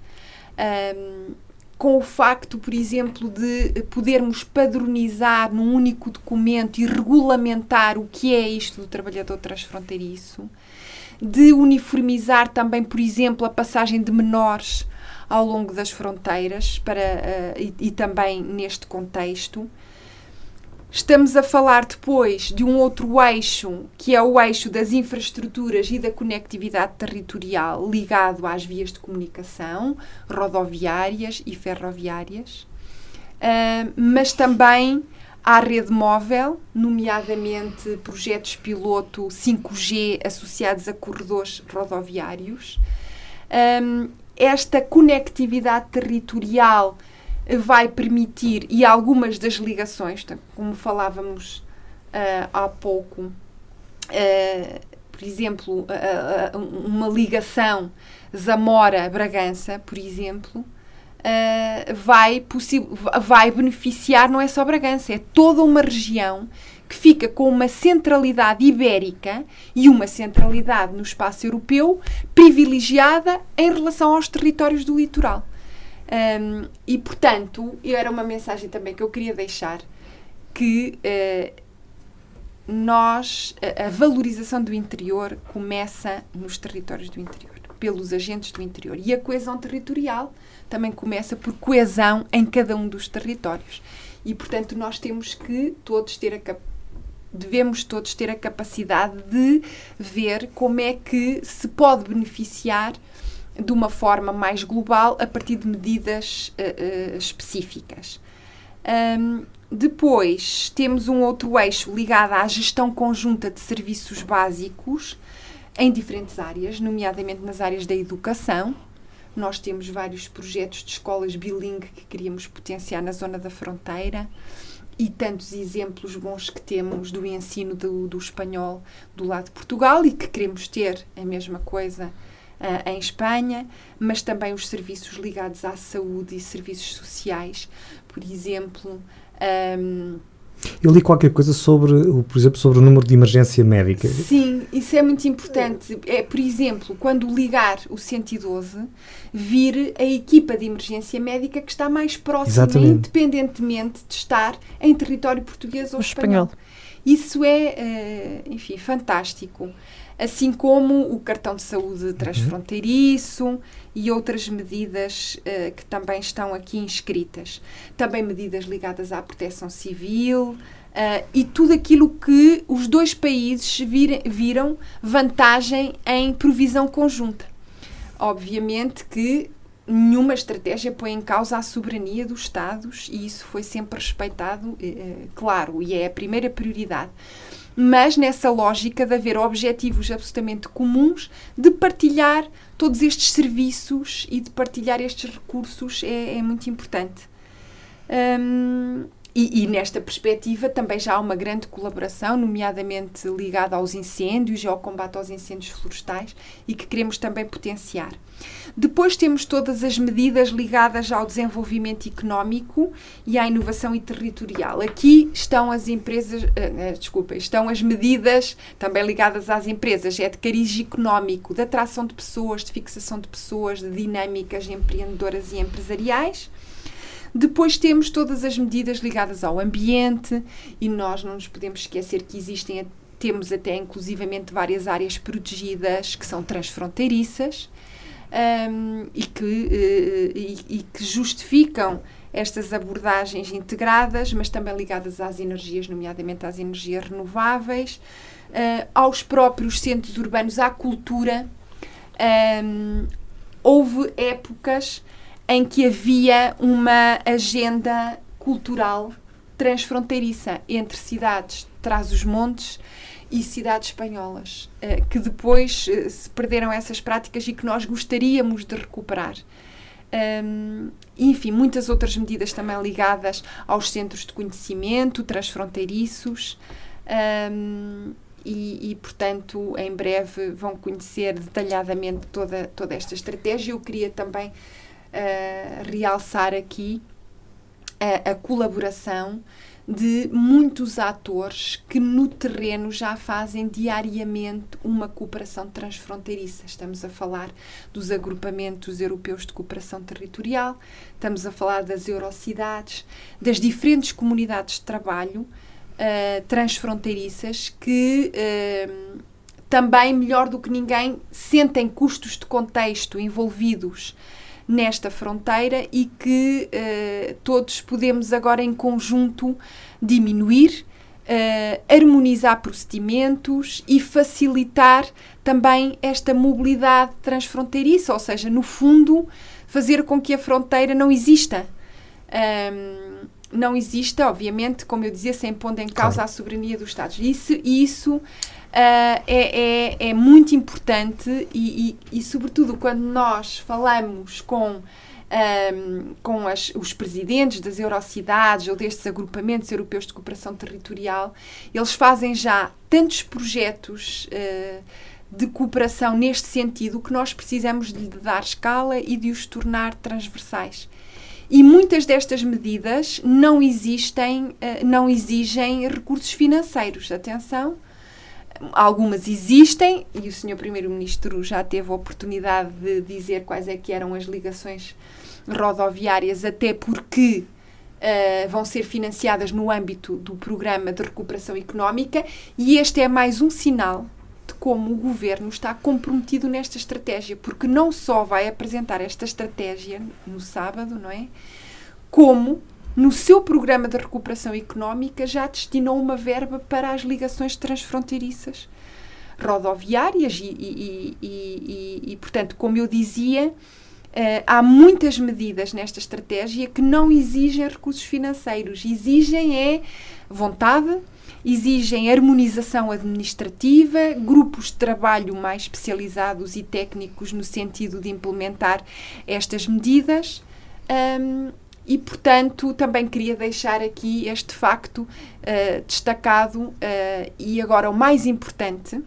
Com o facto, por exemplo, de podermos padronizar num único documento e regulamentar o que é isto do trabalhador transfronteiriço, de uniformizar também, por exemplo, a passagem de menores ao longo das fronteiras e também neste contexto. Estamos a falar depois de um outro eixo, que é o eixo das infraestruturas e da conectividade territorial ligado às vias de comunicação, rodoviárias e ferroviárias, mas também à rede móvel, nomeadamente projetos piloto 5G associados a corredores rodoviários. Esta conectividade territorial vai permitir, e algumas das ligações, como falávamos há pouco, por exemplo, uma ligação Zamora-Bragança, por exemplo, vai beneficiar, não é só Bragança, é toda uma região que fica com uma centralidade ibérica e uma centralidade no espaço europeu privilegiada em relação aos territórios do litoral. E, portanto, era uma mensagem também que eu queria deixar, que a valorização do interior começa nos territórios do interior, pelos agentes do interior. E a coesão territorial também começa por coesão em cada um dos territórios. E, portanto, nós temos que devemos todos ter a capacidade de ver como é que se pode beneficiar de uma forma mais global a partir de medidas específicas. Depois temos um outro eixo ligado à gestão conjunta de serviços básicos em diferentes áreas, nomeadamente nas áreas da educação. Nós temos vários projetos de escolas bilingue que queríamos potenciar na zona da fronteira e tantos exemplos bons que temos do ensino do espanhol do lado de Portugal e que queremos ter a mesma coisa em Espanha, mas também os serviços ligados à saúde e serviços sociais, por exemplo, Eu li qualquer coisa sobre, por exemplo, sobre o número de emergência médica. Sim, isso é muito importante. Por exemplo, quando ligar o 112, vir a equipa de emergência médica que está mais próxima, independentemente de estar em território português ou espanhol. Isso é, enfim, fantástico. Assim como o cartão de saúde transfronteiriço e outras medidas que também estão aqui inscritas. Também medidas ligadas à proteção civil e tudo aquilo que os dois países viram vantagem em provisão conjunta. Obviamente que nenhuma estratégia põe em causa a soberania dos Estados e isso foi sempre respeitado, claro, e é a primeira prioridade. Mas nessa lógica de haver objetivos absolutamente comuns, de partilhar todos estes serviços e de partilhar estes recursos é muito importante. E nesta perspectiva também já há uma grande colaboração, nomeadamente ligada aos incêndios e ao combate aos incêndios florestais e que queremos também potenciar. Depois temos todas as medidas ligadas ao desenvolvimento económico e à inovação territorial. Aqui estão as estão as medidas também ligadas às empresas, de cariz económico, de atração de pessoas, de fixação de pessoas, de dinâmicas empreendedoras e empresariais. Depois temos todas as medidas ligadas ao ambiente e nós não nos podemos esquecer que temos até inclusivamente várias áreas protegidas que são transfronteiriças e que justificam estas abordagens integradas, mas também ligadas às energias, nomeadamente às energias renováveis, aos próprios centros urbanos, à cultura. Houve épocas em que havia uma agenda cultural transfronteiriça entre cidades de Trás-os-Montes e cidades espanholas, que depois se perderam essas práticas e que nós gostaríamos de recuperar. Enfim, muitas outras medidas também ligadas aos centros de conhecimento transfronteiriços e, portanto, em breve vão conhecer detalhadamente toda esta estratégia. Eu queria também realçar aqui a colaboração de muitos atores que no terreno já fazem diariamente uma cooperação transfronteiriça. Estamos a falar dos agrupamentos europeus de cooperação territorial, estamos a falar das eurocidades, das diferentes comunidades de trabalho transfronteiriças que também, melhor do que ninguém, sentem custos de contexto envolvidos nesta fronteira e que todos podemos agora em conjunto diminuir, harmonizar procedimentos e facilitar também esta mobilidade transfronteiriça, ou seja, no fundo, fazer com que a fronteira não exista. Não exista, obviamente, como eu dizia, sem pondo em causa a soberania dos Estados. Isso é muito importante e, sobretudo, quando nós falamos com os presidentes das eurocidades ou destes agrupamentos europeus de cooperação territorial, eles fazem já tantos projetos de cooperação neste sentido que nós precisamos de lhe dar escala e de os tornar transversais. E muitas destas medidas não exigem recursos financeiros. Atenção, algumas existem, e o Sr. Primeiro-Ministro já teve a oportunidade de dizer quais é que eram as ligações rodoviárias, até porque vão ser financiadas no âmbito do Programa de Recuperação Económica, e este é mais um sinal de como o Governo está comprometido nesta estratégia, porque não só vai apresentar esta estratégia no sábado, não é? Como no seu programa de recuperação económica já destinou uma verba para as ligações transfronteiriças rodoviárias e portanto, como eu dizia, há muitas medidas nesta estratégia que não exigem recursos financeiros, exigem vontade, exigem harmonização administrativa, grupos de trabalho mais especializados e técnicos no sentido de implementar estas medidas e, portanto, também queria deixar aqui este facto destacado e agora o mais importante,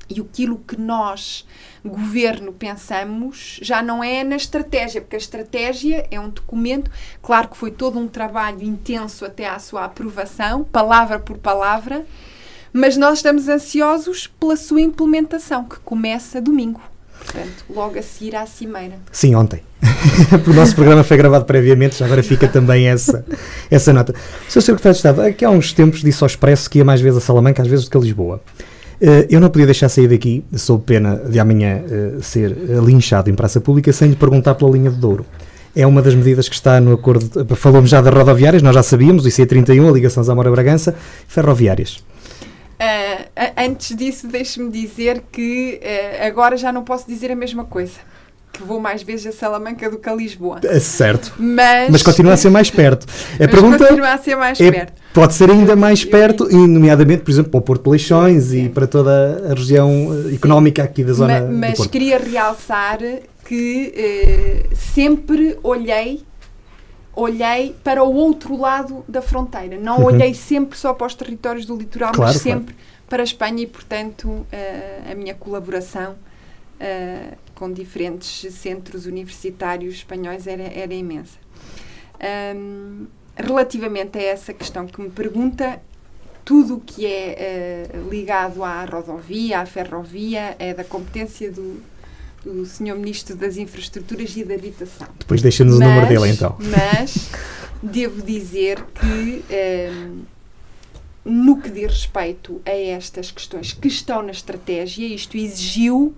E aquilo que nós, governo, pensamos já não é na estratégia, porque a estratégia é um documento, claro que foi todo um trabalho intenso até à sua aprovação, palavra por palavra, mas nós estamos ansiosos pela sua implementação, que começa domingo, portanto, logo a seguir à Cimeira. Sim, ontem. O nosso programa foi gravado previamente, já agora fica também essa nota. Sr. Secretário de Estado, aqui há uns tempos disse ao Expresso que ia mais vezes a Salamanca, às vezes do que a Lisboa. Eu não podia deixar sair daqui, sob pena de amanhã ser linchado em praça pública, sem lhe perguntar pela linha de Douro. É uma das medidas que está no acordo, falamos já das rodoviárias, nós já sabíamos, o IC31, a ligação Zamora-Bragança, ferroviárias. Antes disso, deixe-me dizer que agora já não posso dizer a mesma coisa, que vou mais vezes a Salamanca do que a Lisboa. Certo, mas continua a ser mais perto. A pergunta continua a ser mais perto. Pode ser ainda mais perto, e nomeadamente, por exemplo, para o Porto de Leixões e para toda a região económica aqui da zona do Mas Porto. queria realçar que sempre olhei para o outro lado da fronteira. Não olhei sempre só para os territórios do litoral, Claro, mas sempre para a Espanha e, portanto, a minha colaboração com diferentes centros universitários espanhóis era imensa. Relativamente a essa questão que me pergunta, tudo o que é ligado à rodovia, à ferrovia, é da competência do Sr. Ministro das Infraestruturas e da Habitação. Depois deixa-nos o número dele, então. Mas devo dizer que no que diz respeito a estas questões que estão na estratégia, isto exigiu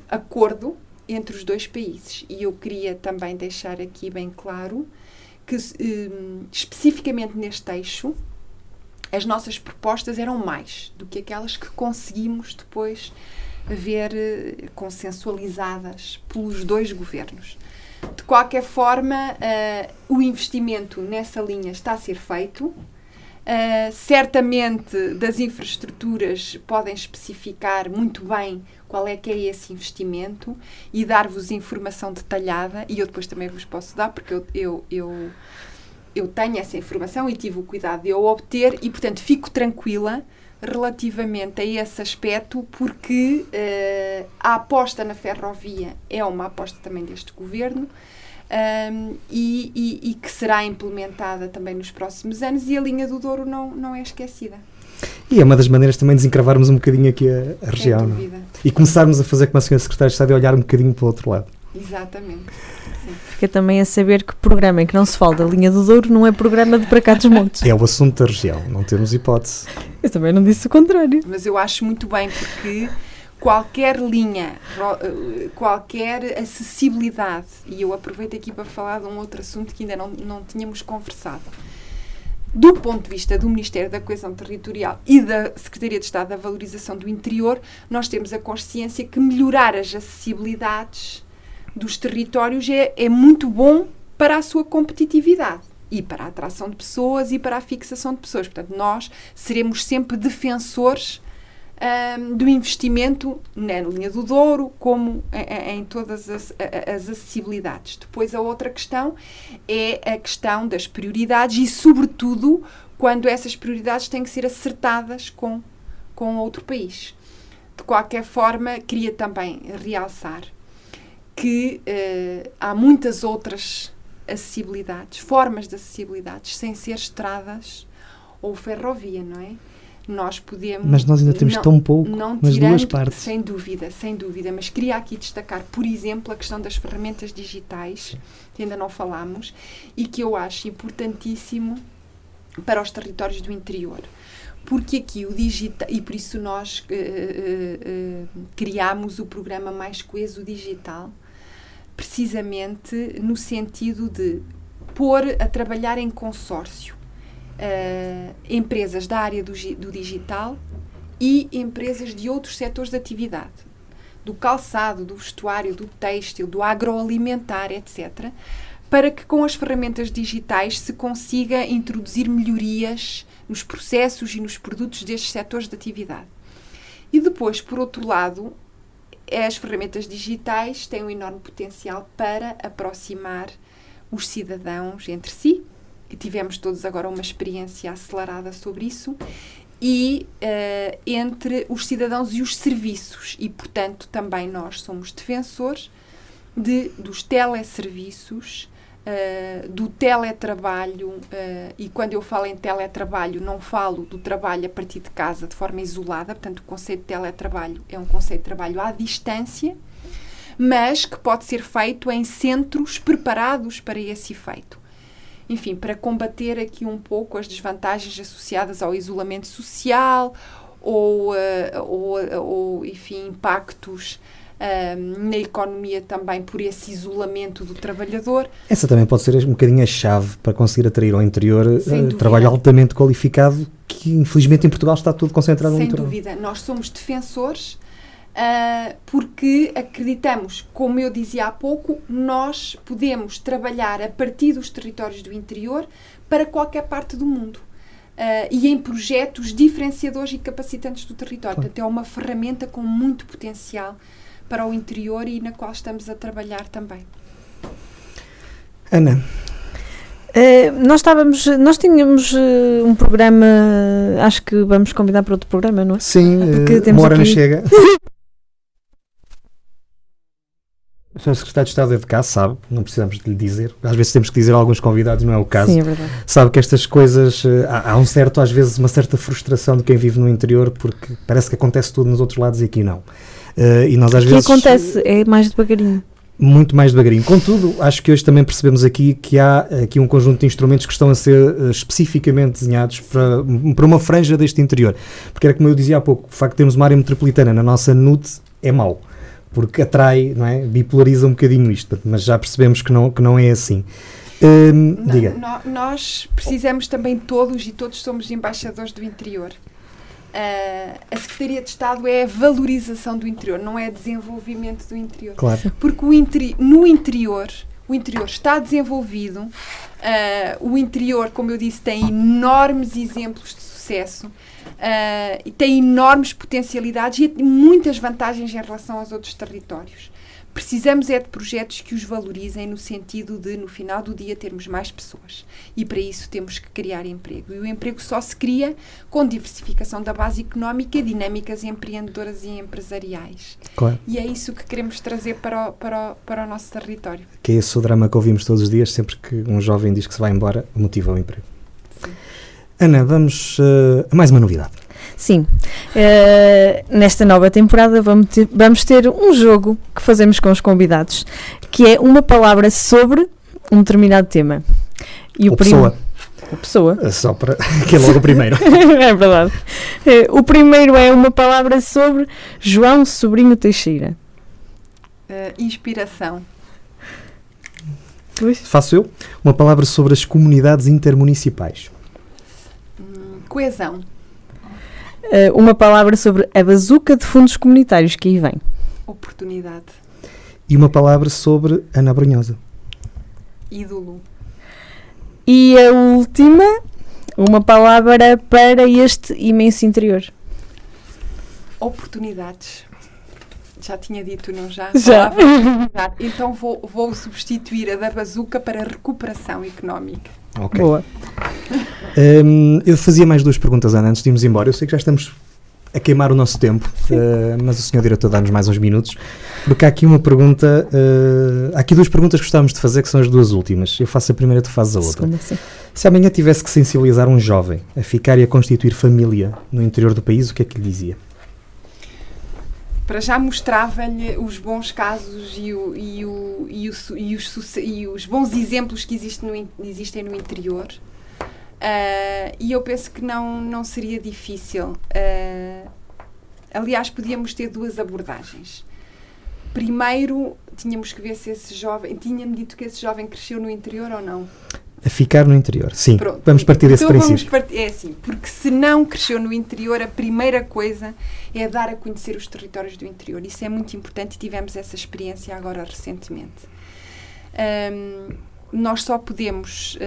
acordo entre os dois países. E eu queria também deixar aqui bem claro que, especificamente neste eixo, as nossas propostas eram mais do que aquelas que conseguimos depois ver consensualizadas pelos dois governos. De qualquer forma, o investimento nessa linha está a ser feito. Certamente das infraestruturas podem especificar muito bem qual é que é esse investimento e dar-vos informação detalhada, e eu depois também vos posso dar, porque eu tenho essa informação e tive o cuidado de eu obter, e portanto fico tranquila relativamente a esse aspecto, porque a aposta na ferrovia é uma aposta também deste governo, e que será implementada também nos próximos anos, e a linha do Douro não é esquecida. E é uma das maneiras também de desencravarmos um bocadinho aqui a região. Sem dúvida. E começarmos a fazer como a Sra. Secretária de Estado e olhar um bocadinho para o outro lado. Exatamente. Sim. Fica também a saber que programa em que não se fala da linha do Douro não é programa de Para Cá dos Montes. É o assunto da região, não temos hipótese. Eu também não disse o contrário. Mas eu acho muito bem, porque qualquer linha, qualquer acessibilidade, e eu aproveito aqui para falar de um outro assunto que ainda não tínhamos conversado, do ponto de vista do Ministério da Coesão Territorial e da Secretaria de Estado da Valorização do Interior, nós temos a consciência que melhorar as acessibilidades dos territórios é muito bom para a sua competitividade e para a atração de pessoas e para a fixação de pessoas. Portanto, nós seremos sempre defensores do investimento na linha do Douro, como em todas as acessibilidades. Depois, a outra questão é a questão das prioridades e, sobretudo, quando essas prioridades têm que ser acertadas com outro país. De qualquer forma, queria também realçar que há muitas outras acessibilidades, formas de acessibilidades, sem ser estradas ou ferrovia, não é? Nós podemos... Mas nós ainda temos tão pouco nas duas partes. Sem dúvida. Mas queria aqui destacar, por exemplo, a questão das ferramentas digitais, que ainda não falámos, e que eu acho importantíssimo para os territórios do interior. Porque aqui o digital, e por isso nós criámos o programa Mais Coeso Digital, precisamente no sentido de pôr a trabalhar em consórcio empresas da área do digital e empresas de outros setores de atividade, do calçado, do vestuário, do têxtil, do agroalimentar, etc., para que com as ferramentas digitais se consiga introduzir melhorias nos processos e nos produtos destes setores de atividade. E depois, por outro lado, as ferramentas digitais têm um enorme potencial para aproximar os cidadãos entre si, e tivemos todos agora uma experiência acelerada sobre isso, e entre os cidadãos e os serviços. E, portanto, também nós somos defensores dos teleserviços, do teletrabalho, e quando eu falo em teletrabalho, não falo do trabalho a partir de casa de forma isolada, portanto, o conceito de teletrabalho é um conceito de trabalho à distância, mas que pode ser feito em centros preparados para esse efeito. Enfim, para combater aqui um pouco as desvantagens associadas ao isolamento social ou enfim, impactos na economia também por esse isolamento do trabalhador. Essa também pode ser um bocadinho a chave para conseguir atrair ao interior Sem trabalho dúvida. altamente qualificado, que infelizmente em Portugal está tudo concentrado no Sem litoral. dúvida. Nós somos defensores porque acreditamos, como eu dizia há pouco, nós podemos trabalhar a partir dos territórios do interior para qualquer parte do mundo. E em projetos diferenciadores e capacitantes do território. Claro. Portanto, é uma ferramenta com muito potencial para o interior e na qual estamos a trabalhar também. Ana, Nós tínhamos um programa, acho que vamos convidar para outro programa, não é? sim, Porque temos uma hora não aqui- chega. O Sr. Secretário de Estado é de cá, sabe, não precisamos de lhe dizer. Às vezes temos que dizer a alguns convidados, não é o caso. Sim, é verdade. Sabe que estas coisas, há às vezes, uma certa frustração de quem vive no interior, porque parece que acontece tudo nos outros lados e aqui não. E nós às O que vezes... acontece é mais devagarinho. Muito mais devagarinho. Contudo, acho que hoje também percebemos aqui que há aqui um conjunto de instrumentos que estão a ser especificamente desenhados para uma franja deste interior. Porque era como eu dizia há pouco, o facto de termos uma área metropolitana na nossa NUT é mau, porque atrai, não é? Bipolariza um bocadinho isto, mas já percebemos que não é assim. Diga. Nós precisamos também todos, e todos somos embaixadores do interior. A Secretaria de Estado é a valorização do interior, não é desenvolvimento do interior. Claro. Porque no interior, o interior está desenvolvido, o interior, como eu disse, tem enormes exemplos de sucesso, e tem enormes potencialidades e muitas vantagens em relação aos outros territórios. Precisamos é de projetos que os valorizem no sentido de, no final do dia, termos mais pessoas. E para isso temos que criar emprego. E o emprego só se cria com diversificação da base económica e dinâmicas empreendedoras e empresariais. Claro. E é isso que queremos trazer para o nosso território. Que é esse o drama que ouvimos todos os dias, sempre que um jovem diz que se vai embora, motiva o emprego. Sim. Ana, vamos a mais uma novidade. Sim. Nesta nova temporada vamos ter um jogo que fazemos com os convidados, que é uma palavra sobre um determinado tema. E Ou pessoa. Ou pessoa. Só para... que é logo o primeiro. É verdade. O primeiro é uma palavra sobre João Sobrinho Teixeira. Inspiração. Faço eu. Uma palavra sobre as comunidades intermunicipais. Coesão. Uma palavra sobre a bazuca de fundos comunitários que aí vem. Oportunidade. E uma palavra sobre Ana Brunhosa. Ídolo. E a última, uma palavra para este imenso interior. Oportunidades. Já tinha dito, não já? Já. Palavra. Então vou substituir a da bazuca para recuperação económica. Ok. Boa. Eu fazia mais duas perguntas, Ana, antes de irmos embora. Eu sei que já estamos a queimar o nosso tempo, mas o Sr. Diretor dá-nos mais uns minutos, porque há aqui uma pergunta, há aqui duas perguntas que gostávamos de fazer, que são as duas últimas. Eu faço a primeira, tu fazes a outra. Segunda, sim. Se amanhã tivesse que sensibilizar um jovem a ficar e a constituir família no interior do país, o que é que lhe dizia? Para já mostrava-lhe os bons casos e os bons exemplos que existem no interior. E eu penso que não seria difícil. Aliás, podíamos ter duas abordagens. Primeiro, tínhamos que ver se esse jovem... Tinha-me dito que esse jovem cresceu no interior ou não? A ficar no interior, sim. Pronto. Vamos partir desse Então princípio. É assim, porque se não cresceu no interior, a primeira coisa é dar a conhecer os territórios do interior. Isso é muito importante e tivemos essa experiência agora recentemente. Nós só podemos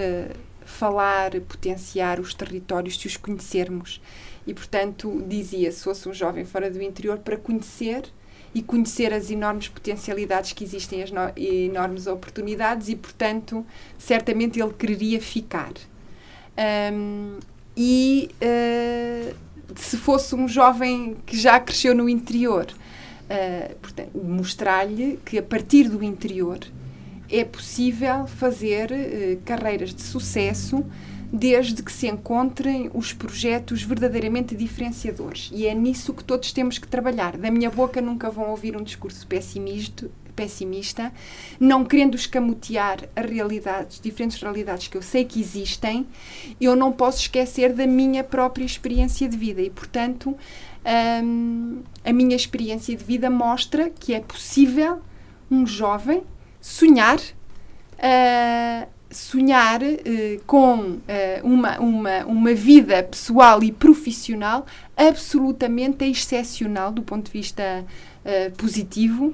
falar, potenciar os territórios se os conhecermos. E, portanto, dizia, se fosse um jovem fora do interior, para conhecer e conhecer as enormes potencialidades que existem, as enormes oportunidades e, portanto, certamente ele quereria ficar. se fosse um jovem que já cresceu no interior, portanto, mostrar-lhe que a partir do interior é possível fazer carreiras de sucesso desde que se encontrem os projetos verdadeiramente diferenciadores. E é nisso que todos temos que trabalhar. Da minha boca nunca vão ouvir um discurso pessimista, não querendo escamotear as realidades, diferentes realidades que eu sei que existem. Eu não posso esquecer da minha própria experiência de vida e, portanto, a minha experiência de vida mostra que é possível um jovem sonhar com uma vida pessoal e profissional absolutamente excepcional do ponto de vista positivo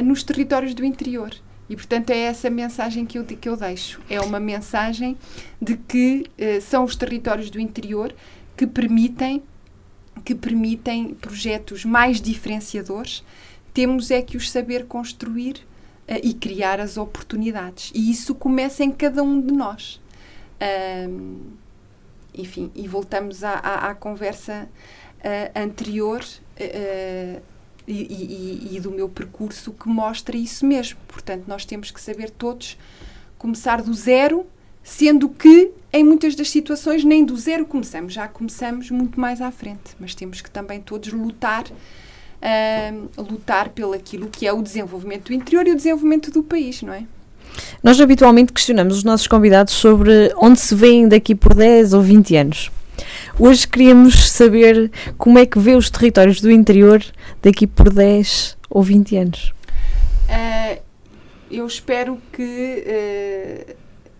nos territórios do interior. E, portanto, é essa mensagem que eu deixo. É uma mensagem de que são os territórios do interior que permitem projetos mais diferenciadores. Temos é que os saber construir e criar as oportunidades. E isso começa em cada um de nós. Enfim, e voltamos à conversa anterior e do meu percurso que mostra isso mesmo. Portanto, nós temos que saber todos começar do zero, sendo que em muitas das situações nem do zero começamos, já começamos muito mais à frente. Mas temos que também todos lutar pelo aquilo que é o desenvolvimento do interior e o desenvolvimento do país, não é? Nós habitualmente questionamos os nossos convidados sobre onde se vêem daqui por 10 ou 20 anos. Hoje queríamos saber como é que vê os territórios do interior daqui por 10 ou 20 anos. Eu espero que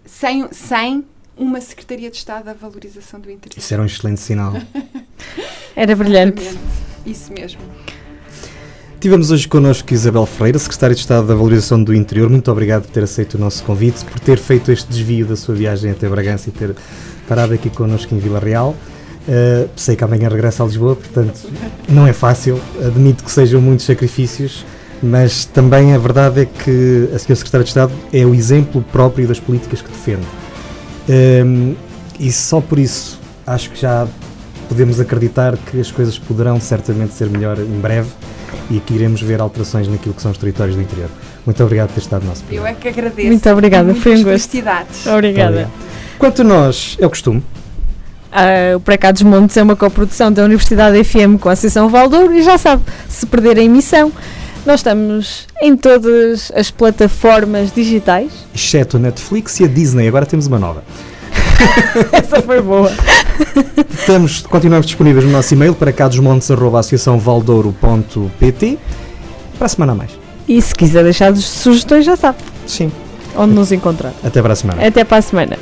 sem uma Secretaria de Estado da Valorização do Interior. Isso era um excelente sinal. Era brilhante. Exatamente. Isso mesmo. Tivemos hoje connosco Isabel Ferreira, Secretária de Estado da Valorização do Interior. Muito obrigado por ter aceito o nosso convite, por ter feito este desvio da sua viagem até Bragança e ter parado aqui connosco em Vila Real. Sei que amanhã regressa a Lisboa, portanto não é fácil, admito que sejam muitos sacrifícios, mas também a verdade é que a Sra. Secretária de Estado é o exemplo próprio das políticas que defende. E só por isso acho que já podemos acreditar que as coisas poderão certamente ser melhor em breve e que iremos ver alterações naquilo que são os territórios do interior. Muito obrigado por ter estado no nosso programa. Eu é que agradeço. Muito obrigada, foi um gosto. Felicidades. Obrigada. Quanto a nós, é o costume. O Para Cá dos Montes é uma coprodução da Universidade FM com a Associação Valdouro e já sabe, se perder a emissão, nós estamos em todas as plataformas digitais. Exceto a Netflix e a Disney, agora temos uma nova. Essa foi boa. Continuamos disponíveis no nosso e-mail para cadosmontes@associaçãovaldouro.pt. Para a semana a mais. E se quiser deixar sugestões, já sabe Sim. onde nos encontrar. Até para a semana. Até para a semana.